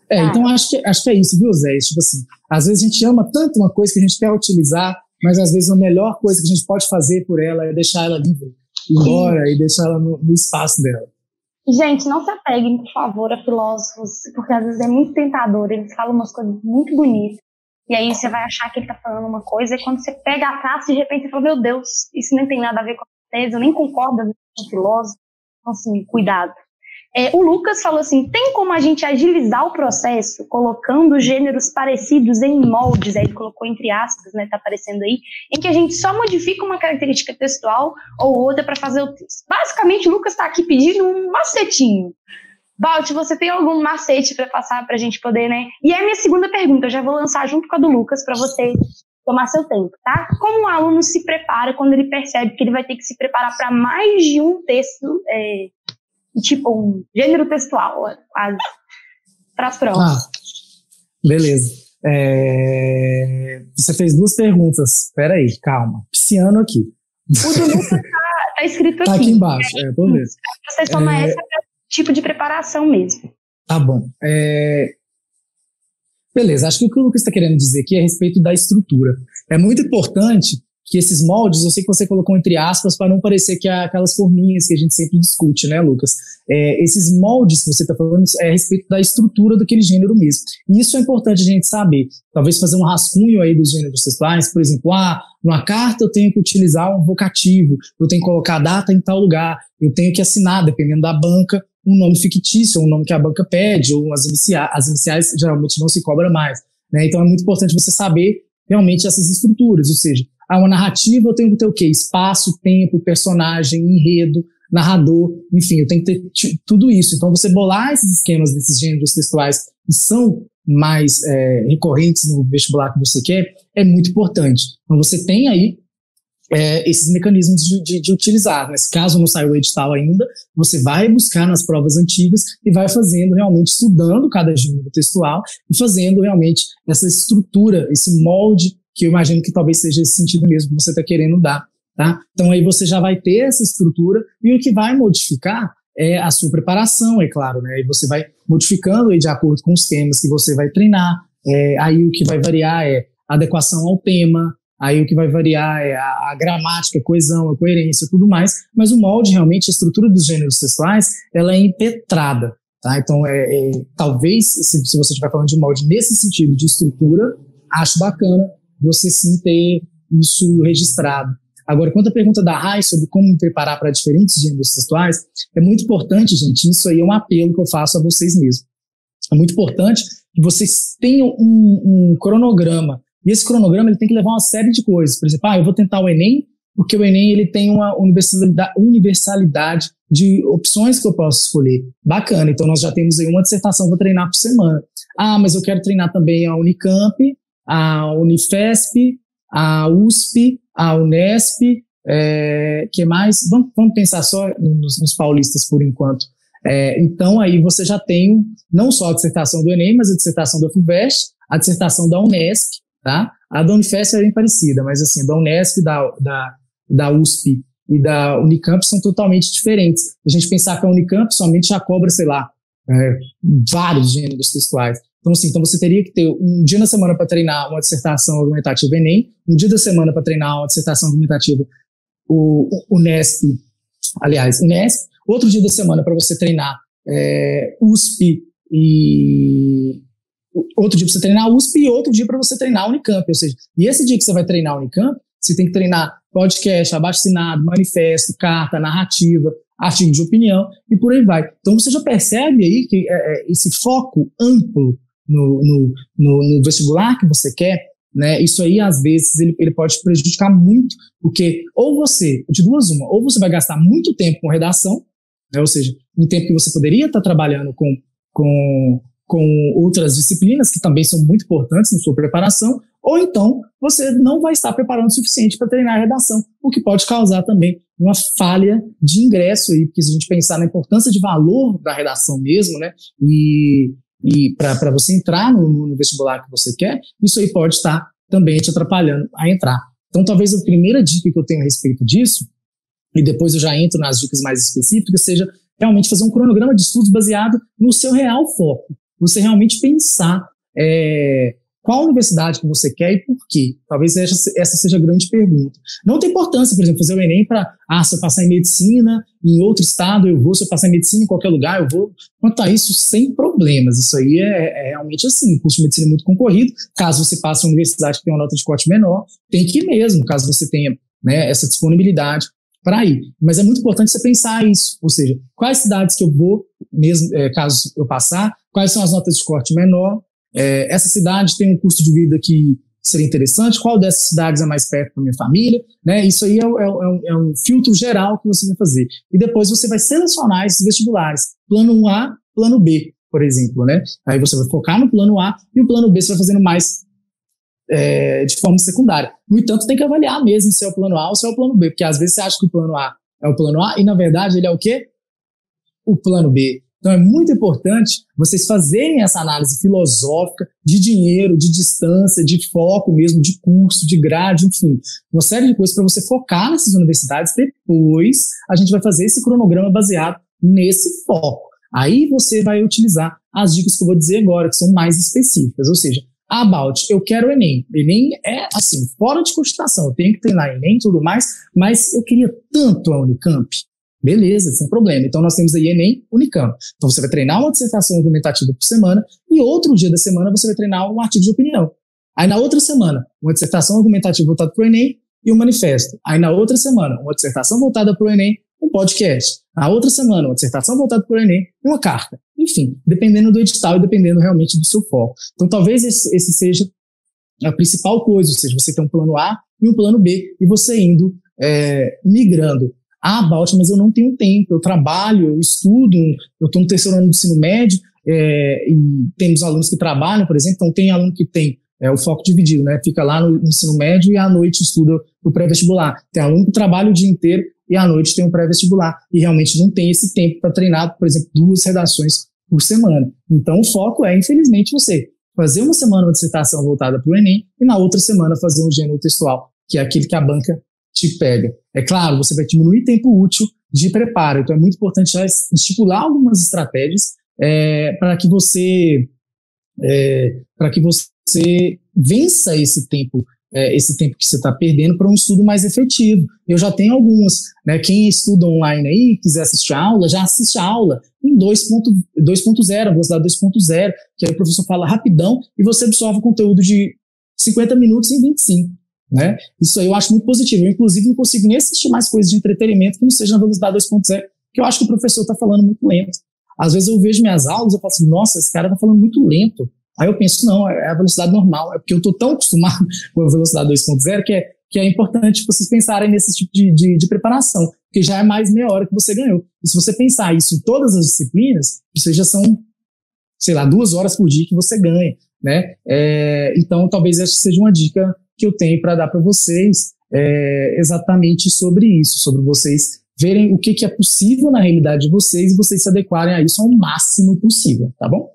Então acho que é isso, viu, Zé? Tipo assim, às vezes a gente ama tanto uma coisa que a gente quer utilizar, mas às vezes a melhor coisa que a gente pode fazer por ela é deixar ela livre, ir embora e deixar ela no espaço dela. Gente, não se apeguem, por favor, a filósofos, porque às vezes é muito tentador, eles falam umas coisas muito bonitas, e aí você vai achar que ele tá falando uma coisa, e quando você pega a frase, de repente você fala, meu Deus, isso nem tem nada a ver com a tese, eu nem concordo com o filósofo, então assim, cuidado. O Lucas falou assim, tem como a gente agilizar o processo colocando gêneros parecidos em moldes, aí ele colocou entre aspas, né, tá aparecendo aí, em que a gente só modifica uma característica textual ou outra para fazer o texto. Basicamente, o Lucas está aqui pedindo um macetinho. Balt, você tem algum macete para passar para a gente poder, né? E é a minha segunda pergunta, eu já vou lançar junto com a do Lucas para você tomar seu tempo, tá? Como um aluno se prepara quando ele percebe que ele vai ter que se preparar para mais de um texto, tipo um gênero textual, quase, para as provas? Beleza. Você fez 2 perguntas. Espera aí, calma. Pisciano aqui. O do Lucas tá escrito aqui. Tá aqui embaixo, tô vendo. Você toma esse tipo de preparação mesmo. Tá bom. Beleza, acho que o que o Lucas está querendo dizer aqui é a respeito da estrutura. É muito importante que esses moldes, eu sei que você colocou entre aspas para não parecer que é aquelas forminhas que a gente sempre discute, né, Lucas? Esses moldes que você está falando é a respeito da estrutura daquele gênero mesmo. E isso é importante a gente saber. Talvez fazer um rascunho aí dos gêneros textuais, por exemplo, numa carta eu tenho que utilizar um vocativo, eu tenho que colocar a data em tal lugar, eu tenho que assinar, dependendo da banca, um nome fictício, um nome que a banca pede, ou as iniciais geralmente não se cobra mais, né? Então é muito importante você saber realmente essas estruturas, ou seja, uma narrativa eu tenho que ter o quê? Espaço, tempo, personagem, enredo, narrador, enfim, eu tenho que ter tudo isso. Então você bolar esses esquemas desses gêneros textuais que são mais recorrentes no vestibular que você quer é muito importante. Então você tem aí esses mecanismos de utilizar. Nesse caso não saiu o edital ainda, você vai buscar nas provas antigas e vai fazendo realmente, estudando cada gênero textual e fazendo realmente essa estrutura, esse molde, que eu imagino que talvez seja esse sentido mesmo que você está querendo dar, tá? Então aí você já vai ter essa estrutura e o que vai modificar é a sua preparação, é claro, né? E você vai modificando aí de acordo com os temas que você vai treinar, aí o que vai variar é a adequação ao tema, aí o que vai variar é a gramática, a coesão, a coerência, tudo mais, mas o molde realmente, a estrutura dos gêneros textuais, ela é impetrada, tá? Então talvez, se você estiver falando de molde nesse sentido de estrutura, acho bacana você sim ter isso registrado. Agora, quanto à pergunta da Rai sobre como me preparar para diferentes gêneros textuais, é muito importante, gente, isso aí é um apelo que eu faço a vocês mesmos. É muito importante que vocês tenham um cronograma, e esse cronograma ele tem que levar uma série de coisas. Por exemplo, eu vou tentar o Enem, porque o Enem ele tem uma universalidade de opções que eu posso escolher. Bacana, então nós já temos aí uma dissertação para treinar por semana. Mas eu quero treinar também a Unicamp, a Unifesp, a USP, a Unesp, que mais? Vamos pensar só nos paulistas por enquanto. Então aí você já tem não só a dissertação do Enem, mas a dissertação da FUVEST, a dissertação da Unesp, tá? A da Unifesp é bem parecida, mas assim, da Unesp, da da USP e da Unicamp são totalmente diferentes. A gente pensar que a Unicamp somente já cobra, sei lá, vários gêneros textuais. Então, assim, você teria que ter um dia na semana para treinar uma dissertação argumentativa Enem, um dia da semana para treinar uma dissertação argumentativa Unesp, outro dia da semana para você treinar USP e outro dia para você treinar USP e outro dia para você treinar Unicamp. Ou seja, e esse dia que você vai treinar Unicamp, você tem que treinar podcast, abaixo-assinado, manifesto, carta, narrativa, artigo de opinião e por aí vai. Então você já percebe aí que esse foco amplo no vestibular que você quer, né, isso aí às vezes ele pode prejudicar muito, porque ou você vai gastar muito tempo com redação, né, ou seja, um tempo que você poderia estar trabalhando com outras disciplinas que também são muito importantes na sua preparação, ou então você não vai estar preparando o suficiente para treinar a redação, o que pode causar também uma falha de ingresso aí, porque se a gente pensar na importância de valor da redação mesmo, né, e para você entrar no vestibular que você quer, isso aí pode estar também te atrapalhando a entrar. Então talvez a primeira dica que eu tenho a respeito disso, e depois eu já entro nas dicas mais específicas, seja realmente fazer um cronograma de estudos baseado no seu real foco. Você realmente pensar qual universidade que você quer e por quê. Talvez essa seja a grande pergunta. Não tem importância, por exemplo, fazer o Enem para, se eu passar em medicina em outro estado, eu vou, se eu passar em medicina em qualquer lugar, eu vou. Quanto a isso, sem problemas. Isso aí é realmente assim. O curso de medicina é muito concorrido. Caso você passe em uma universidade que tem uma nota de corte menor, tem que ir mesmo, caso você tenha, né, essa disponibilidade para ir. Mas é muito importante você pensar isso, ou seja, quais cidades que eu vou, mesmo caso eu passar, quais são as notas de corte menor, essa cidade tem um custo de vida que seria interessante, qual dessas cidades é mais perto da minha família, né? Isso aí é um filtro geral que você vai fazer. E depois você vai selecionar esses vestibulares, plano A, plano B, por exemplo, né? Aí você vai focar no plano A e o plano B você vai fazendo mais de forma secundária. No entanto, tem que avaliar mesmo se é o plano A ou se é o plano B, porque às vezes você acha que o plano A é o plano A e na verdade ele é o quê? O plano B. Então é muito importante vocês fazerem essa análise filosófica de dinheiro, de distância, de foco mesmo, de curso, de grade, enfim, uma série de coisas para você focar nessas universidades. Depois a gente vai fazer esse cronograma baseado nesse foco. Aí você vai utilizar as dicas que eu vou dizer agora, que são mais específicas, ou seja, eu quero o Enem. Enem é assim, fora de cogitação, eu tenho que treinar Enem e tudo mais, mas eu queria tanto a Unicamp. Beleza, sem problema. Então nós temos aí Enem, Unicamp. Então você vai treinar uma dissertação argumentativa por semana e outro dia da semana você vai treinar um artigo de opinião. Aí na outra semana, uma dissertação argumentativa voltada para o Enem e um manifesto. Aí na outra semana, uma dissertação voltada para o Enem, um podcast. Na outra semana, uma dissertação voltada para o Enem e uma carta. Enfim, dependendo do edital e dependendo realmente do seu foco. Então talvez esse seja a principal coisa, ou seja, você tem um plano A e um plano B e você indo migrando. Balt, mas eu não tenho tempo, eu trabalho, eu estudo, eu estou no terceiro ano do ensino médio, e temos alunos que trabalham, por exemplo, então tem aluno que tem o foco dividido, né? Fica lá no ensino médio e à noite estuda o pré-vestibular. Tem aluno que trabalha o dia inteiro e à noite tem o pré-vestibular e realmente não tem esse tempo para treinar, por exemplo, 2 redações por semana. Então o foco é, infelizmente, você fazer uma semana uma dissertação voltada para o Enem e na outra semana fazer um gênero textual, que é aquele que a banca te pega. É claro, você vai diminuir tempo útil de preparo, então é muito importante já estipular algumas estratégias para que você vença esse tempo que você está perdendo para um estudo mais efetivo. Eu já tenho algumas, né? Quem estuda online aí, quiser assistir a aula, já assiste a aula em 2.0, velocidade 2.0, que aí o professor fala rapidão e você absorve o conteúdo de 50 minutos em 25. Né? Isso aí eu acho muito positivo. Eu, inclusive, não consigo nem assistir mais coisas de entretenimento que não seja na velocidade 2.0, que eu acho que o professor está falando muito lento. Às vezes eu vejo minhas aulas e falo assim, nossa, esse cara está falando muito lento. Aí eu penso, não, é a velocidade normal, é porque eu estou tão acostumado com a velocidade 2.0 que é importante vocês pensarem nesse tipo de preparação, porque já é mais meia hora que você ganhou. E se você pensar isso em todas as disciplinas, isso já são, sei lá, 2 horas por dia que você ganha, né? Então talvez essa seja uma dica que eu tenho para dar para vocês exatamente sobre isso, sobre vocês verem o que é possível na realidade de vocês e vocês se adequarem a isso ao máximo possível, tá bom?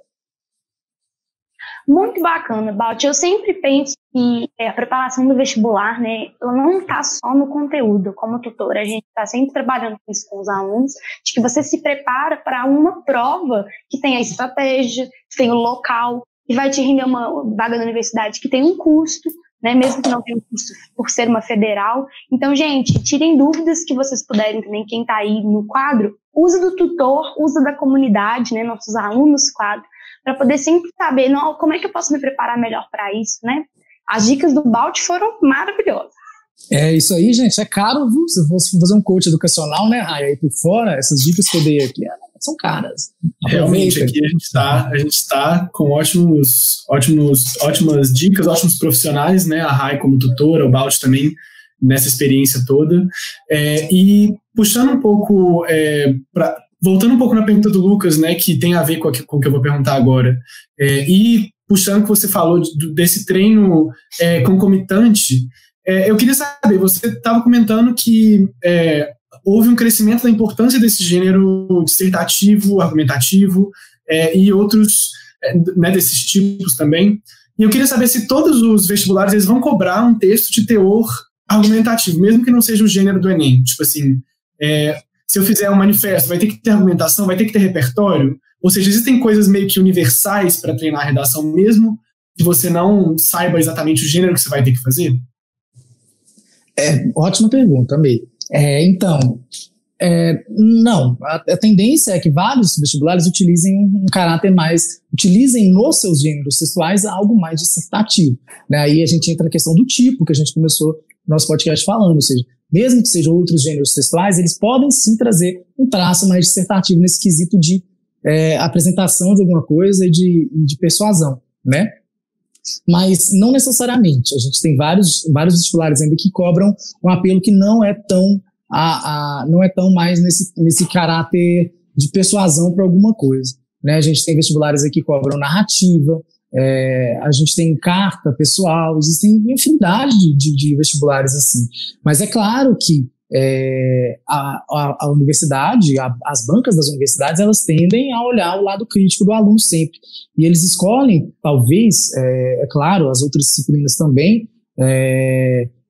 Muito bacana, Balt. Eu sempre penso que a preparação do vestibular, né, ela não está só no conteúdo. Como tutora, a gente está sempre trabalhando com isso com os alunos, de que você se prepara para uma prova que tem a estratégia, que tem o local, que vai te render uma vaga na universidade que tem um custo, né, mesmo que não tenha um custo por ser uma federal. Então, gente, tirem dúvidas que vocês puderem também, quem está aí no quadro, usa do tutor, usa da comunidade, né, nossos alunos quadro, para poder sempre saber, não, como é que eu posso me preparar melhor para isso, né? As dicas do Balt foram maravilhosas. É isso aí, gente, é caro, viu? Se eu fosse fazer um coach educacional, né, Raia, aí por fora, essas dicas que eu dei aqui são caras. Realmente, aqui a gente está com ótimas dicas, ótimos profissionais, né? A Rai como tutora, o Balt também nessa experiência toda. E puxando um pouco, voltando um pouco na pergunta do Lucas, né, que tem a ver com o que eu vou perguntar agora, e puxando o que você falou desse treino concomitante, eu queria saber, você estava comentando que houve um crescimento da importância desse gênero dissertativo, argumentativo e outros desses tipos também. E eu queria saber se todos os vestibulares eles vão cobrar um texto de teor argumentativo, mesmo que não seja o gênero do Enem. Tipo assim, se eu fizer um manifesto, vai ter que ter argumentação, vai ter que ter repertório? Ou seja, existem coisas meio que universais para treinar a redação, mesmo que você não saiba exatamente o gênero que você vai ter que fazer? Ótima pergunta, amei. Não, a tendência é que vários vestibulares utilizem utilizem nos seus gêneros textuais algo mais dissertativo, né? Aí a gente entra na questão do tipo, que a gente começou no nosso podcast falando, ou seja, mesmo que sejam outros gêneros textuais, eles podem sim trazer um traço mais dissertativo nesse quesito de apresentação de alguma coisa e de persuasão, né? Mas não necessariamente. A gente tem vários vestibulares ainda que cobram um apelo que não é tão mais nesse caráter de persuasão para alguma coisa, né? A gente tem vestibulares aqui que cobram narrativa, a gente tem carta pessoal, existem infinidade de vestibulares assim. Mas é claro que a universidade, as bancas das universidades, elas tendem a olhar o lado crítico do aluno sempre. E eles escolhem, talvez, claro, as outras disciplinas também,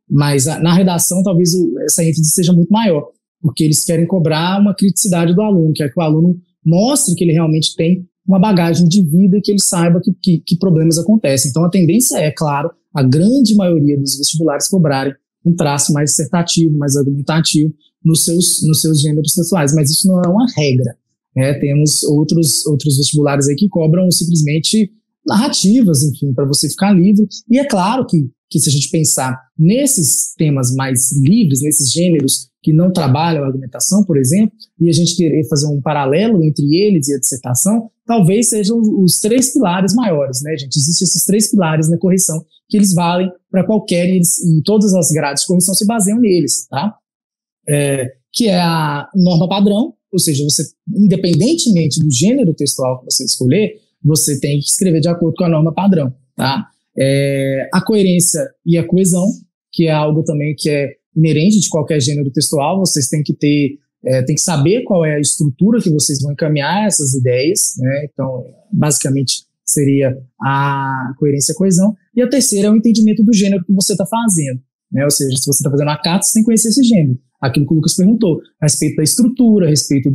mas na redação talvez essa ênfase seja muito maior, porque eles querem cobrar uma criticidade do aluno, quer que o aluno mostre que ele realmente tem uma bagagem de vida e que ele saiba que problemas acontecem. Então a tendência é, claro, a grande maioria dos vestibulares cobrarem um traço mais dissertativo, mais argumentativo nos seus gêneros textuais, mas isso não é uma regra, né? Temos outros vestibulares aí que cobram simplesmente narrativas, enfim, para você ficar livre. E é claro que se a gente pensar nesses temas mais livres, nesses gêneros que não trabalham a argumentação, por exemplo, e a gente querer fazer um paralelo entre eles e a dissertação, talvez sejam os 3 pilares maiores, né, gente? Existem esses 3 pilares na correção que eles valem para qualquer, e todas as grades de correção se baseiam neles, tá? Que é a norma padrão, ou seja, você, independentemente do gênero textual que você escolher, você tem que escrever de acordo com a norma padrão, tá? A coerência e a coesão, que é algo também que é inerente de qualquer gênero textual. Vocês têm que tem que saber qual é a estrutura que vocês vão encaminhar essas ideias, né? Então, basicamente, seria a coerência e a coesão. E a terceira é o entendimento do gênero que você está fazendo, né? Ou seja, se você está fazendo a carta, você tem que conhecer esse gênero. Aquilo que o Lucas perguntou, a respeito da estrutura, a respeito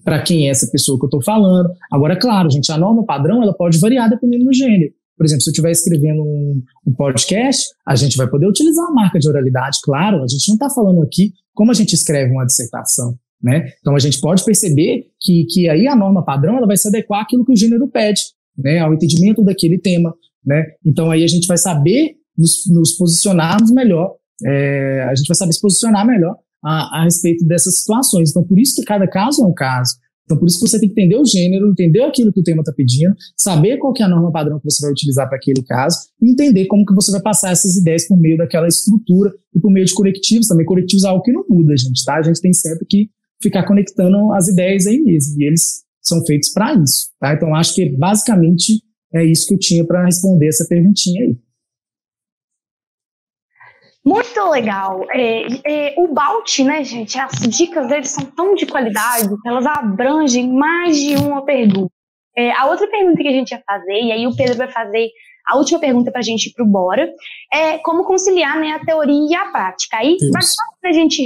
para quem é essa pessoa que eu estou falando. Agora, claro, gente, a norma padrão ela pode variar dependendo do gênero. Por exemplo, se eu estiver escrevendo um podcast, a gente vai poder utilizar a marca de oralidade, claro. A gente não está falando aqui como a gente escreve uma dissertação, né? Então a gente pode perceber que aí a norma padrão ela vai se adequar àquilo que o gênero pede, né? Ao entendimento daquele tema, né? Então aí a gente vai saber nos posicionarmos melhor, a gente vai saber se posicionar melhor a respeito dessas situações. Então por isso que cada caso é um caso. Então, por isso que você tem que entender o gênero, entender aquilo que o tema está pedindo, saber qual que é a norma padrão que você vai utilizar para aquele caso e entender como que você vai passar essas ideias por meio daquela estrutura e por meio de correctivos. Também correctivos é algo que não muda, gente, tá? A gente tem sempre que ficar conectando as ideias aí mesmo, e eles são feitos para isso, tá? Então, acho que basicamente é isso que eu tinha para responder essa perguntinha aí. Muito legal. O Balt, né, gente, as dicas deles são tão de qualidade que elas abrangem mais de uma pergunta. A outra pergunta que a gente ia fazer, e aí o Pedro vai fazer a última pergunta para a gente ir para o Bora, é como conciliar, né, a teoria e a prática. Aí vai para a gente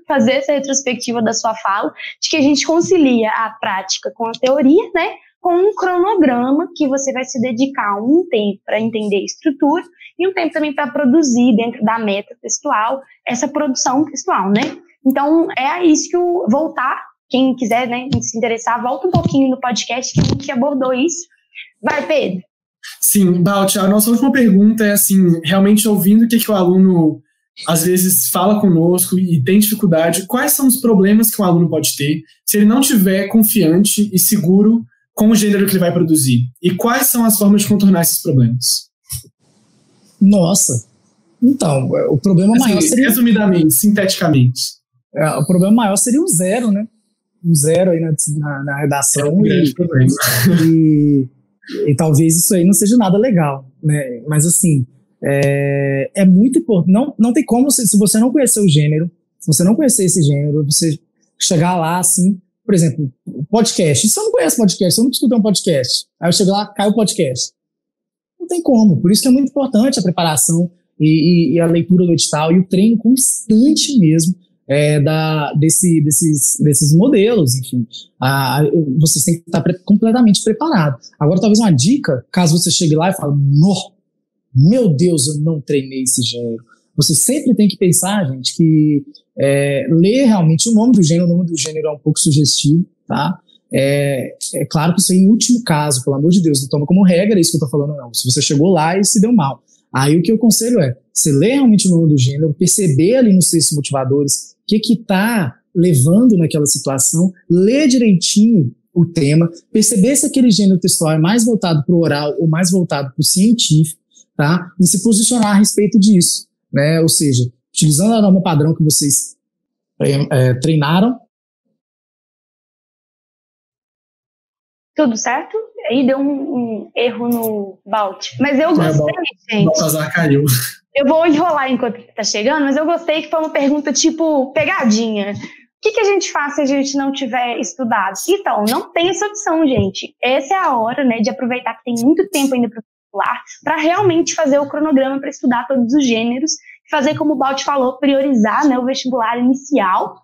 fazer essa retrospectiva da sua fala, de que a gente concilia a prática com a teoria, né, com um cronograma que você vai se dedicar um tempo para entender a estrutura e um tempo também para produzir dentro da meta textual essa produção textual, né? Então, é isso que voltar, quem quiser, né, se interessar, volta um pouquinho no podcast que a gente abordou isso. Vai, Pedro. Sim, Balt, a nossa última pergunta é assim, realmente ouvindo o que o aluno às vezes fala conosco e tem dificuldade, quais são os problemas que um aluno pode ter se ele não estiver confiante e seguro com o gênero que ele vai produzir? E quais são as formas de contornar esses problemas? Nossa, então, o problema maior seria... Resumidamente, sinteticamente. O problema maior seria o zero, né? Um zero aí na redação. E talvez isso aí não seja nada legal, né? Mas assim, é muito importante. Não tem como, se você não conhecer o gênero, se você não conhecer esse gênero, você chegar lá assim, por exemplo, podcast. Se eu não conheço podcast, se eu nunca escutei um podcast, aí eu chego lá, cai o podcast. Não tem como. Por isso que é muito importante a preparação e a leitura do edital e o treino constante mesmo desses modelos, enfim. Vocês têm que estar completamente preparados. Agora, talvez uma dica, caso você chegue lá e fale, meu Deus, eu não treinei esse gênero. Você sempre tem que pensar, gente, que ler realmente o nome do gênero é um pouco sugestivo, tá? É claro que isso aí, em último caso, pelo amor de Deus, não toma como regra isso que eu tô falando, não. Se você chegou lá e se deu mal. Aí o que eu aconselho você ler realmente o nome do gênero, perceber ali nos textos motivadores o que tá levando naquela situação, ler direitinho o tema, perceber se aquele gênero textual é mais voltado para o oral ou mais voltado para o científico, tá? E se posicionar a respeito disso, né? Ou seja, utilizando a norma padrão que vocês treinaram. Tudo certo? Aí deu um erro no Balt. Mas eu gostei, gente. O Baltazar caiu. Eu vou enrolar enquanto tá chegando, mas eu gostei que foi uma pergunta tipo pegadinha. O que a gente faz se a gente não tiver estudado? Então, não tem essa opção, gente. Essa é a hora, né, de aproveitar que tem muito tempo ainda para o vestibular, para realmente fazer o cronograma para estudar todos os gêneros, fazer como o Balt falou, priorizar, né, o vestibular inicial,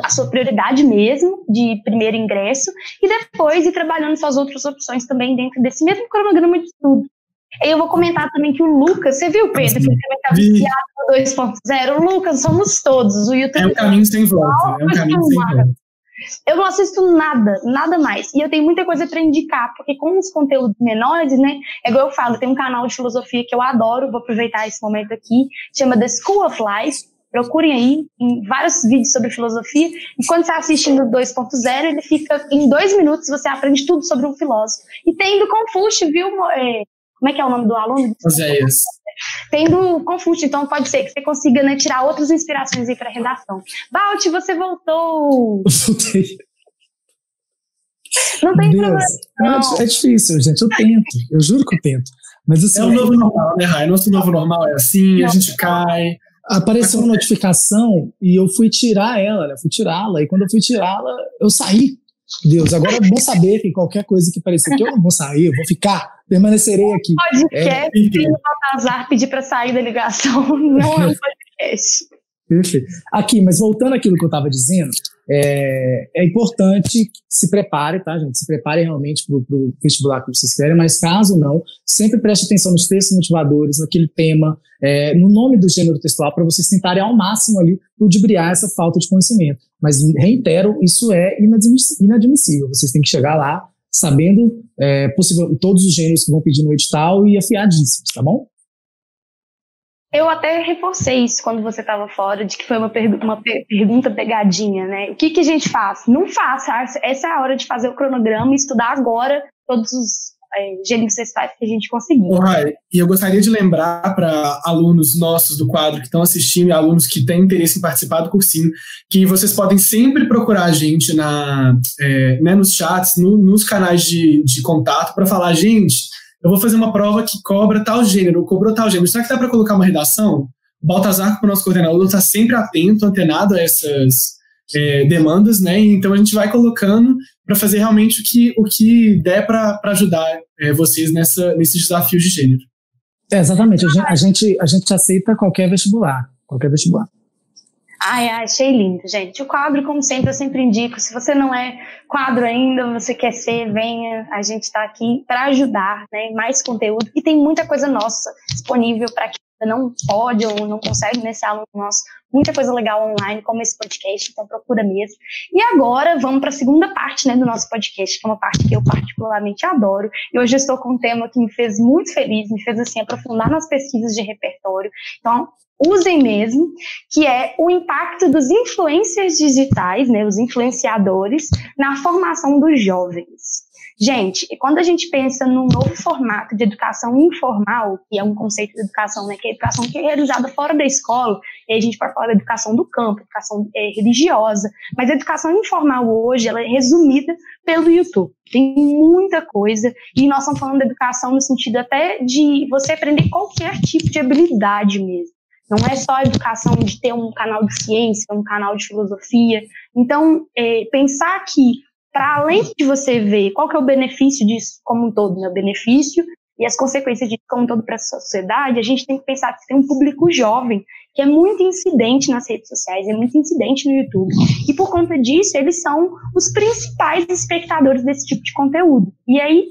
a sua prioridade mesmo, de primeiro ingresso, e depois ir trabalhando suas outras opções também dentro desse mesmo cronograma de estudo. E eu vou comentar também que o Lucas, você viu, Pedro, que ele também está viciado no 2.0? O Lucas, somos todos, o YouTube... É um caminho sem volta, Eu não assisto nada mais. E eu tenho muita coisa para indicar, porque com os conteúdos menores, né, é igual eu falo, tem um canal de filosofia que eu adoro, vou aproveitar esse momento aqui, chama The School of Life. Procurem aí, em vários vídeos sobre filosofia, e quando você assiste no 2.0, ele fica, em 2 minutos, você aprende tudo sobre um filósofo. E tem do Confúcio, viu? Como é que é o nome do aluno? Oséias. Tem do Confúcio, então pode ser que você consiga, né, tirar outras inspirações aí para a redação. Balt, você voltou! Voltei. Não tem problema. Não. É difícil, gente, eu tento, eu juro que eu tento. Mas, assim, é o novo normal, né, Rai? Nosso novo normal é assim, a gente cai... Apareceu uma notificação e eu fui tirar ela, né? Fui tirá-la, e quando eu fui tirá-la, eu saí. Deus, agora é bom saber que qualquer coisa que parecer aqui, eu não vou sair, eu vou ficar, permanecerei aqui. Podcast, se o Baltazar pedir para sair da ligação, não é um podcast. Perfeito. Aqui, mas voltando àquilo que eu estava dizendo, é importante que se prepare, tá, gente? Se prepare realmente para o vestibular que vocês querem, mas caso não, sempre preste atenção nos textos motivadores, naquele tema, no nome do gênero textual, para vocês tentarem ao máximo ali ludibriar essa falta de conhecimento. Mas, reitero, isso é inadmissível. Vocês têm que chegar lá sabendo todos os gêneros que vão pedir no edital e afiadíssimos, tá bom? Eu até reforcei isso quando você estava fora, de que foi uma pergunta pegadinha, né? O que a gente faz? Não faça. Essa é a hora de fazer o cronograma e estudar agora todos os gêneros textuais que a gente conseguir. E eu gostaria de lembrar para alunos nossos do quadro que estão assistindo e alunos que têm interesse em participar do cursinho, que vocês podem sempre procurar a gente nos chats, nos canais de contato para falar, gente, eu vou fazer uma prova que cobra tal gênero, cobrou tal gênero. Será que dá para colocar uma redação? O Baltazar, como nosso coordenador, está sempre atento, antenado a demandas, né? Então a gente vai colocando para fazer realmente o que der para ajudar vocês nesses desafios de gênero. Exatamente, a gente aceita qualquer vestibular. Ai, achei lindo, gente. O quadro, como sempre, eu sempre indico, se você não é quadro ainda, você quer ser, venha, a gente está aqui para ajudar, né? Mais conteúdo, e tem muita coisa nossa disponível para quem não pode ou não consegue nesse aluno nosso, muita coisa legal online, como esse podcast, então procura mesmo. E agora vamos para a segunda parte, né, do nosso podcast, que é uma parte que eu particularmente adoro, e hoje eu estou com um tema que me fez muito feliz, me fez assim aprofundar nas pesquisas de repertório, então usem mesmo, que é o impacto dos influencers digitais, né, os influenciadores, na formação dos jovens. Gente, quando a gente pensa num novo formato de educação informal, que é um conceito de educação, né, que é a educação que é realizada fora da escola, e aí a gente pode falar da educação do campo, educação religiosa, mas a educação informal hoje, ela é resumida pelo YouTube. Tem muita coisa, e nós estamos falando da educação no sentido até de você aprender qualquer tipo de habilidade mesmo. Não é só a educação de ter um canal de ciência, um canal de filosofia. Então, pensar que, para além de você ver qual que é o benefício disso como um todo, né, o benefício e as consequências disso como um todo para a sociedade, a gente tem que pensar que tem um público jovem que é muito incidente nas redes sociais, é muito incidente no YouTube. E por conta disso, eles são os principais espectadores desse tipo de conteúdo. E aí,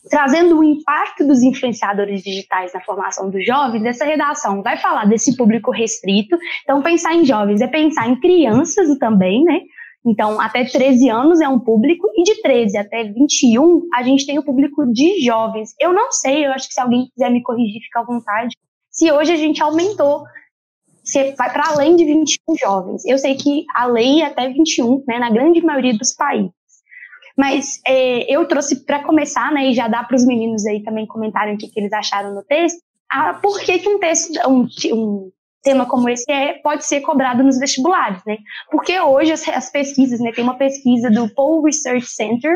trazendo o impacto dos influenciadores digitais na formação dos jovens, essa redação vai falar desse público restrito. Então, pensar em jovens é pensar em crianças também, né? Então, até 13 anos é um público, e de 13 até 21, a gente tem o público de jovens. Eu não sei, eu acho que se alguém quiser me corrigir, fica à vontade, se hoje a gente aumentou, se vai para além de 21 jovens. Eu sei que a lei é até 21, né, na grande maioria dos países. Mas eu trouxe para começar, né, e já dá para os meninos aí também comentarem o que eles acharam no texto, por que um texto, um tema como esse pode ser cobrado nos vestibulares, né? Porque hoje as pesquisas, né, tem uma pesquisa do Pew Research Center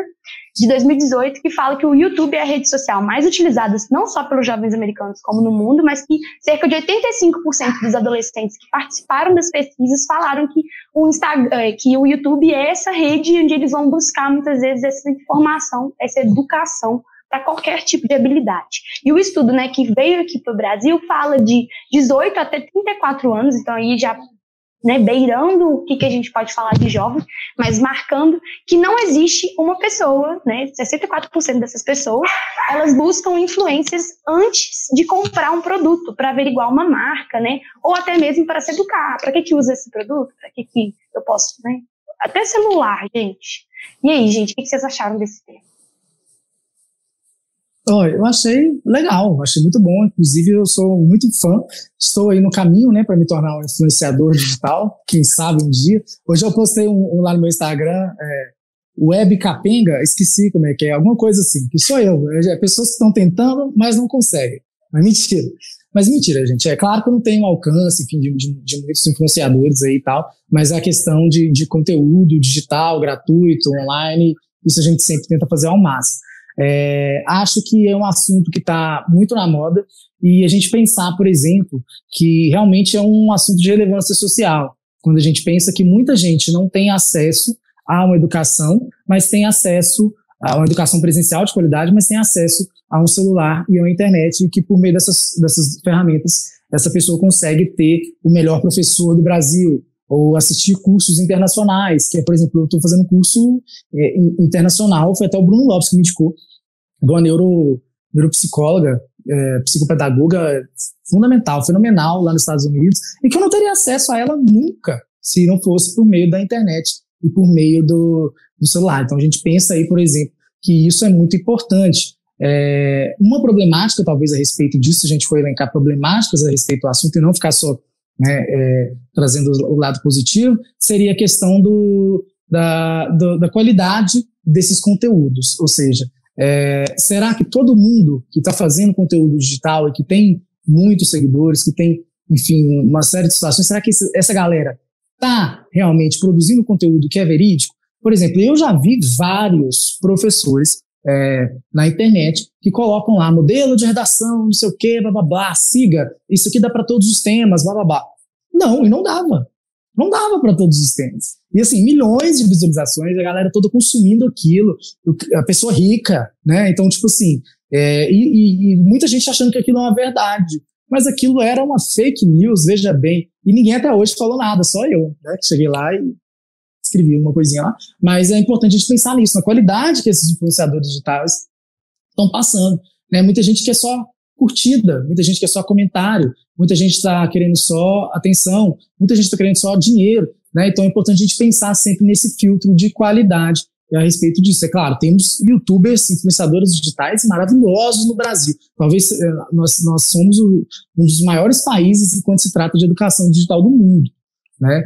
de 2018 que fala que o YouTube é a rede social mais utilizada não só pelos jovens americanos como no mundo, mas que cerca de 85% dos adolescentes que participaram das pesquisas falaram que que o YouTube é essa rede onde eles vão buscar muitas vezes essa informação, essa educação para qualquer tipo de habilidade. E o estudo, né, que veio aqui para o Brasil fala de 18 até 34 anos, então aí já, né, beirando o que a gente pode falar de jovem, mas marcando que não existe uma pessoa, né, 64% dessas pessoas, elas buscam influências antes de comprar um produto, para averiguar uma marca, né, ou até mesmo para se educar. Para que usa esse produto? Para que eu posso, né? Até celular, gente. E aí, gente, o que vocês acharam desse tema? Eu achei legal, achei muito bom. Inclusive, eu sou muito fã. Estou aí no caminho, né, para me tornar um influenciador digital. Quem sabe um dia. Hoje eu postei lá no meu Instagram, Web Capenga, esqueci como é que é, alguma coisa assim, que sou eu. Pessoas que estão tentando, mas não conseguem. Mas mentira, gente. É claro que eu não tenho alcance, enfim, de muitos influenciadores aí e tal, mas a questão de conteúdo digital, gratuito, online, isso a gente sempre tenta fazer ao máximo. Acho que é um assunto que está muito na moda, e a gente pensar, por exemplo, que realmente é um assunto de relevância social, quando a gente pensa que muita gente não tem acesso a uma educação, mas tem acesso a uma educação presencial de qualidade, mas tem acesso a um celular e a uma internet, e que por meio dessas ferramentas essa pessoa consegue ter o melhor professor do Brasil, ou assistir cursos internacionais, que é, por exemplo, eu estou fazendo um curso internacional, foi até o Bruno Lopes que me indicou, de uma neuropsicóloga, psicopedagoga fundamental, fenomenal lá nos Estados Unidos, e que eu não teria acesso a ela nunca, se não fosse por meio da internet e por meio do celular. Então a gente pensa aí, por exemplo, que isso é muito importante. Uma problemática, talvez, a respeito disso, a gente for elencar problemáticas a respeito do assunto e não ficar só trazendo o lado positivo, seria a questão da qualidade desses conteúdos. Ou seja, será que todo mundo que está fazendo conteúdo digital e que tem muitos seguidores, que tem, enfim, uma série de situações, será que essa galera está realmente produzindo conteúdo que é verídico? Por exemplo, eu já vi vários professores na internet que colocam lá modelo de redação, não sei o que, blá blá blá, siga, isso aqui dá para todos os temas, blá blá blá. Não, e não dava. Não dava para todos os temas. E assim, milhões de visualizações, a galera toda consumindo aquilo, a pessoa rica, né? Então, tipo assim, e muita gente achando que aquilo é uma verdade. Mas aquilo era uma fake news, veja bem. E ninguém até hoje falou nada, só eu, né? Que cheguei lá e escrevi uma coisinha lá. Mas é importante a gente pensar nisso, na qualidade que esses influenciadores digitais estão passando, né? Muita gente quer só curtida, muita gente quer só comentário, muita gente está querendo só atenção, muita gente está querendo só dinheiro, né? Então é importante a gente pensar sempre nesse filtro de qualidade a respeito disso. É claro, temos youtubers, influenciadores digitais maravilhosos no Brasil. Talvez nós somos um dos maiores países quando se trata de educação digital do mundo, né?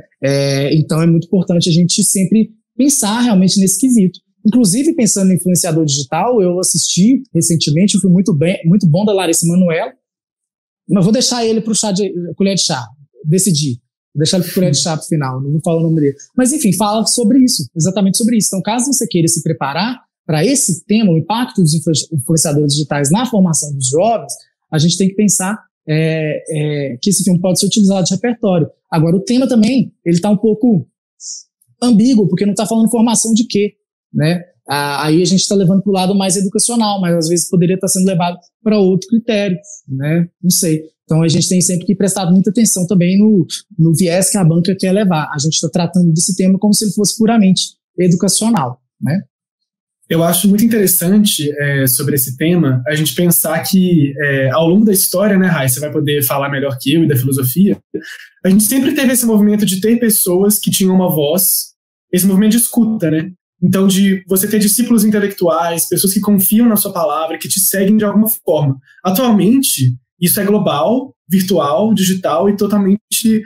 Então é muito importante a gente sempre pensar realmente nesse quesito. Inclusive, pensando no influenciador digital, eu assisti recentemente, foi muito bom, da Larissa Manoela, mas vou deixar ele para o colher de chá, decidi. Vou deixar ele para o colher de chá para o final, não vou falar o nome dele. Mas enfim, fala sobre isso, exatamente sobre isso. Então, caso você queira se preparar para esse tema, o impacto dos influenciadores digitais na formação dos jovens, a gente tem que pensar que esse filme pode ser utilizado de repertório. Agora, o tema também, ele está um pouco ambíguo, porque não está falando formação de quê, né? Aí a gente está levando para o lado mais educacional, mas às vezes poderia estar sendo levado para outro critério, né? Não sei. Então a gente tem sempre que prestar muita atenção também no viés que a banca quer levar. A gente está tratando desse tema como se ele fosse puramente educacional, né? Eu acho muito interessante sobre esse tema a gente pensar que ao longo da história, né, Rai, você vai poder falar melhor que eu e da filosofia, a gente sempre teve esse movimento de ter pessoas que tinham uma voz, esse movimento de escuta, né? Então, de você ter discípulos intelectuais, pessoas que confiam na sua palavra, que te seguem de alguma forma. Atualmente, isso é global, virtual, digital e totalmente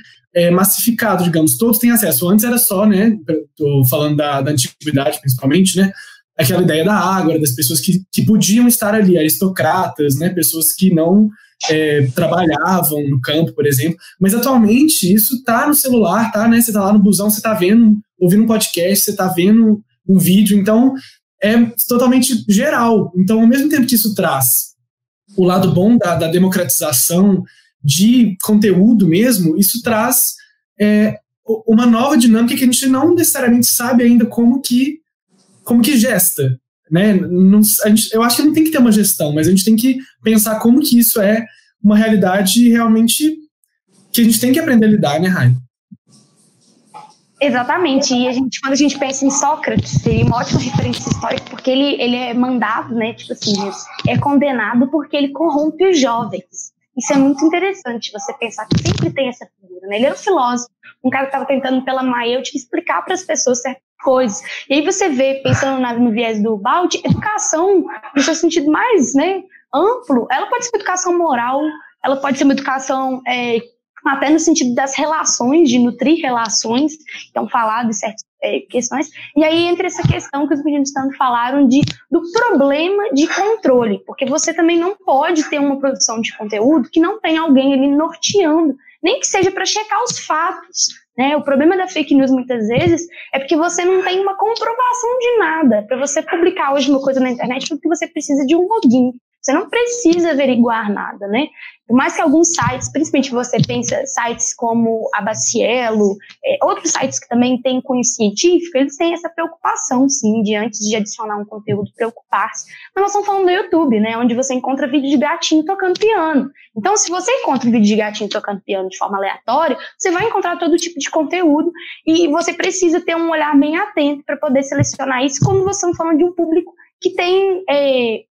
massificado, digamos. Todos têm acesso. Antes era só, né, estou falando da antiguidade principalmente, né, aquela ideia da ágora, das pessoas que podiam estar ali, aristocratas, né, pessoas que não trabalhavam no campo, por exemplo. Mas atualmente isso está no celular, tá, né? Você está lá no busão, você está ouvindo um podcast, você está vendo um vídeo, então é totalmente geral. Então, ao mesmo tempo que isso traz o lado bom da democratização de conteúdo mesmo, isso traz uma nova dinâmica que a gente não necessariamente sabe ainda como que gesta, né? Eu acho que não tem que ter uma gestão, mas a gente tem que pensar como que isso é uma realidade realmente que a gente tem que aprender a lidar, né, Rai? Exatamente, e quando a gente pensa em Sócrates, seria uma ótima referência histórica, porque ele é mandado, né, tipo assim, é condenado porque ele corrompe os jovens. Isso é muito interessante, você pensar que sempre tem essa figura, né? Ele era um filósofo, um cara que estava tentando pela maêutica explicar para as pessoas certas coisas. E aí você vê, pensando no viés do Bald, educação, no seu sentido mais, né, amplo, ela pode ser uma educação moral, ela pode ser uma educação até no sentido das relações, de nutrir relações, então falar de certas questões, e aí entra essa questão que os meninos tanto falaram do problema de controle, porque você também não pode ter uma produção de conteúdo que não tenha alguém ali norteando, nem que seja para checar os fatos, né? O problema da fake news muitas vezes é porque você não tem uma comprovação de nada. Para você publicar hoje uma coisa na internet, porque você precisa de um login. Você não precisa averiguar nada, né? Por mais que alguns sites, principalmente você pensa sites como a Bacielo, outros sites que também têm cunho científico, eles têm essa preocupação, sim, de antes de adicionar um conteúdo, preocupar-se. Mas nós estamos falando do YouTube, né? Onde você encontra vídeo de gatinho tocando piano. Então, se você encontra um vídeo de gatinho tocando piano de forma aleatória, você vai encontrar todo tipo de conteúdo e você precisa ter um olhar bem atento para poder selecionar isso, como você está falando de um público que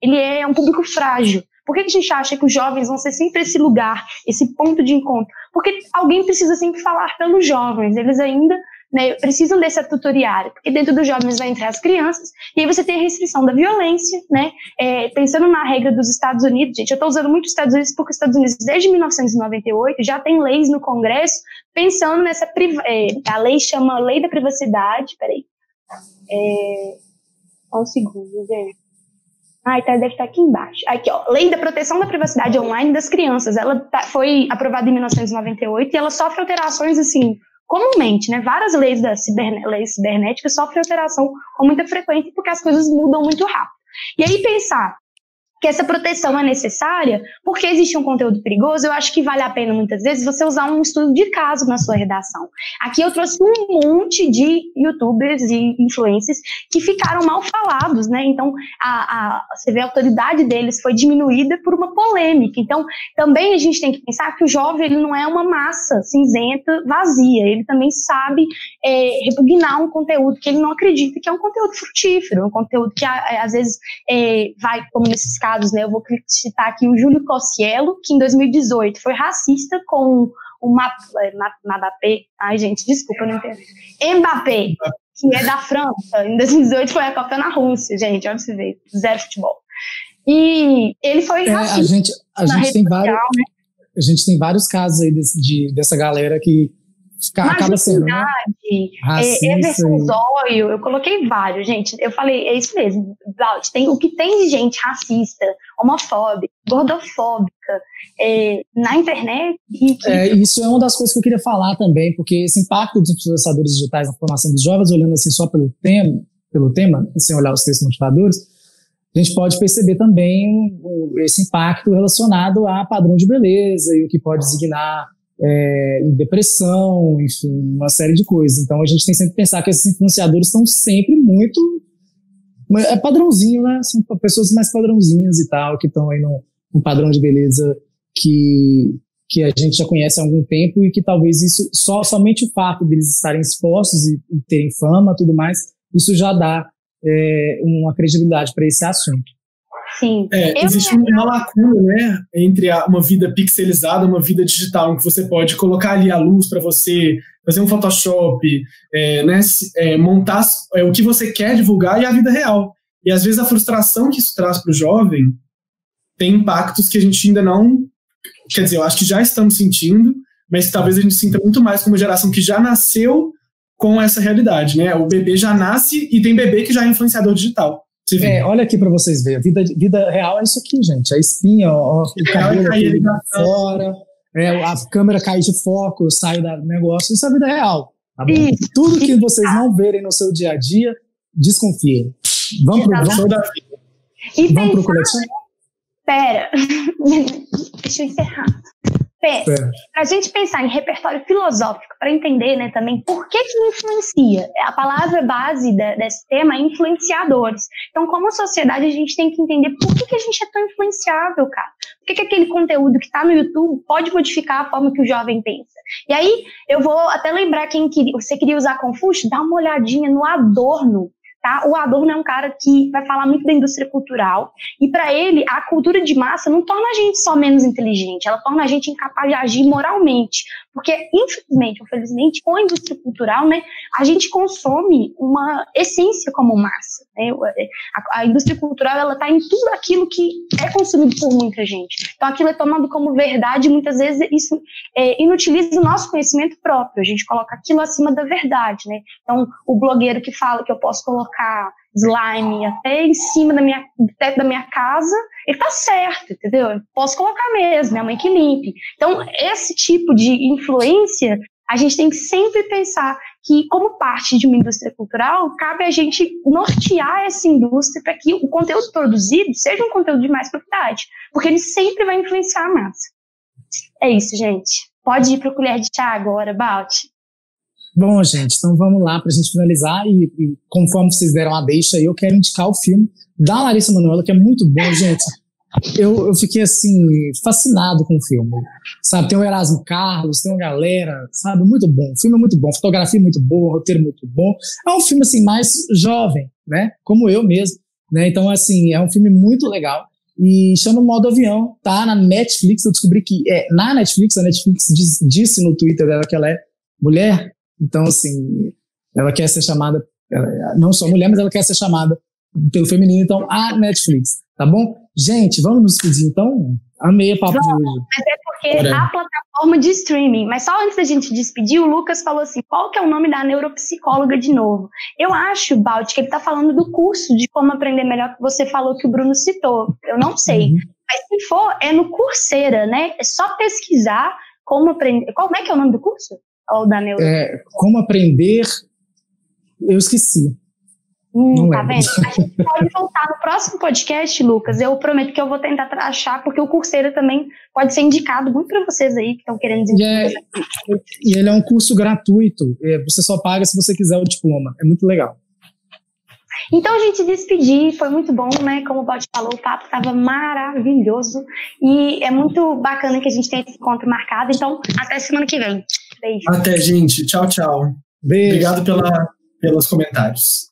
ele é um público frágil. Por que a gente acha que os jovens vão ser sempre esse lugar, esse ponto de encontro? Porque alguém precisa sempre falar pelos jovens, eles ainda, né, precisam dessa tutoriária, porque dentro dos jovens vai entrar as crianças, e aí você tem a restrição da violência, né? Pensando na regra dos Estados Unidos, gente, eu estou usando muito os Estados Unidos porque os Estados Unidos, desde 1998, já tem leis no Congresso pensando nessa, a lei chama Lei da Privacidade, um segundo, gente. Deve estar aqui embaixo. Aqui, ó. Lei da Proteção da Privacidade Online das Crianças. Ela foi aprovada em 1998 e ela sofre alterações, assim, comumente, né? Várias leis leis cibernéticas sofrem alteração com muita frequência porque as coisas mudam muito rápido. E aí pensar que essa proteção é necessária, porque existe um conteúdo perigoso. Eu acho que vale a pena, muitas vezes, você usar um estudo de caso na sua redação. Aqui eu trouxe um monte de youtubers e influencers que ficaram mal falados, né? Então, você vê a autoridade deles foi diminuída por uma polêmica. Então, também a gente tem que pensar que o jovem, ele não é uma massa cinzenta, vazia. Ele também sabe repugnar um conteúdo que ele não acredita que é um conteúdo frutífero, um conteúdo que, às vezes, vai, como nesses casos, né, eu vou citar aqui o Júlio Cossiello, que em 2018 foi racista com o Mbappé, ai gente, desculpa, não entendo, Mbappé, que é da França, em 2018 foi a Copa na Rússia, gente, olha você ver, zero futebol. E ele foi racista. A gente tem vários casos aí dessa galera que acaba sendo, né? Everson Zóio, eu coloquei vários, gente. Eu falei, é isso mesmo, tem o que tem de gente racista, homofóbica, gordofóbica na internet. Isso é uma das coisas que eu queria falar também, porque esse impacto dos influenciadores digitais na formação dos jovens, olhando assim só pelo tema, sem olhar os textos motivadores, a gente pode perceber também esse impacto relacionado a padrão de beleza e o que pode designar depressão, enfim, uma série de coisas. Então a gente tem sempre que pensar que esses influenciadores estão sempre muito padrãozinho, né? São pessoas mais padrãozinhas e tal, que estão aí num padrão de beleza que a gente já conhece há algum tempo e que talvez isso, somente o fato deles estarem expostos e terem fama, tudo mais, isso já dá uma credibilidade para esse assunto. Sim. Existe uma lacuna, né, entre uma vida pixelizada e uma vida digital, em que você pode colocar ali a luz para você fazer um Photoshop, montar o que você quer divulgar e a vida real. E às vezes a frustração que isso traz para o jovem tem impactos que a gente ainda não... Quer dizer, eu acho que já estamos sentindo, mas talvez a gente sinta muito mais como geração que já nasceu com essa realidade, né? O bebê já nasce e tem bebê que já é influenciador digital. Olha aqui pra vocês verem, vida real é isso aqui, gente, a espinha, o cabelo aqui fora, a câmera cai de foco, eu saio do negócio, isso é vida real, tá bom? Tudo que vocês não verem no seu dia a dia, desconfiem. Vamos pro coletivo? Pera, deixa eu encerrar. Para a gente pensar em repertório filosófico, para entender, né, também por que influencia. A palavra base desse tema é influenciadores. Então, como sociedade, a gente tem que entender por que a gente é tão influenciável, cara. Por que aquele conteúdo que está no YouTube pode modificar a forma que o jovem pensa. E aí, eu vou até lembrar você queria usar Confúcio, dá uma olhadinha no Adorno. Tá? O Adorno é um cara que vai falar muito da indústria cultural e para ele a cultura de massa não torna a gente só menos inteligente, ela torna a gente incapaz de agir moralmente, porque infelizmente ou felizmente com a indústria cultural, né, a gente consome uma essência como massa, né? A indústria cultural ela está em tudo aquilo que é consumido por muita gente, então aquilo é tomado como verdade e muitas vezes isso inutiliza o nosso conhecimento próprio, a gente coloca aquilo acima da verdade, né? Então o blogueiro que fala que eu posso colocar slime até em cima do teto da minha casa, ele tá certo, entendeu? Eu posso colocar mesmo, minha mãe que limpe. Então, esse tipo de influência, a gente tem que sempre pensar que, como parte de uma indústria cultural, cabe a gente nortear essa indústria para que o conteúdo produzido seja um conteúdo de mais qualidade, porque ele sempre vai influenciar a massa. É isso, gente. Pode ir para o colher de chá agora, Balt. Bom, gente, então vamos lá para a gente finalizar e conforme vocês deram a deixa, eu quero indicar o filme da Larissa Manoela, que é muito bom, gente. Eu fiquei, assim, fascinado com o filme, sabe? Tem o Erasmo Carlos, tem uma galera, sabe? Muito bom, o filme é muito bom, fotografia muito boa, roteiro muito bom. É um filme, assim, mais jovem, né? Como eu mesmo, né? Então, assim, é um filme muito legal. E chama Modo Avião, tá na Netflix. Eu descobri que na Netflix, a Netflix disse no Twitter dela que ela é mulher. Então, assim, ela quer ser chamada, não só mulher, mas ela quer ser chamada pelo feminino, então, a Netflix, tá bom? Gente, vamos nos despedir, então? Amei a papo de hoje. Mas é porque a plataforma de streaming, mas só antes da gente despedir, o Lucas falou assim, qual que é o nome da neuropsicóloga de novo? Eu acho, Balt, que ele tá falando do curso de como aprender melhor que você falou que o Bruno citou, eu não sei. Mas se for, é no Coursera, né? É só pesquisar como aprender, como é que é o nome do curso? Ou da neuro? Como aprender, eu esqueci. Tá vendo? A gente pode voltar no próximo podcast, Lucas. Eu prometo que eu vou tentar achar, porque o Coursera também pode ser indicado muito para vocês aí que estão querendo desenvolver. E ele é um curso gratuito. Você só paga se você quiser o diploma. É muito legal. Então, a gente despedir, foi muito bom, né? Como o Baldi falou, o papo estava maravilhoso. E é muito bacana que a gente tenha esse encontro marcado. Então, até semana que vem. Beijo. Até, gente. Tchau, tchau. Beijo. Obrigado pelos comentários.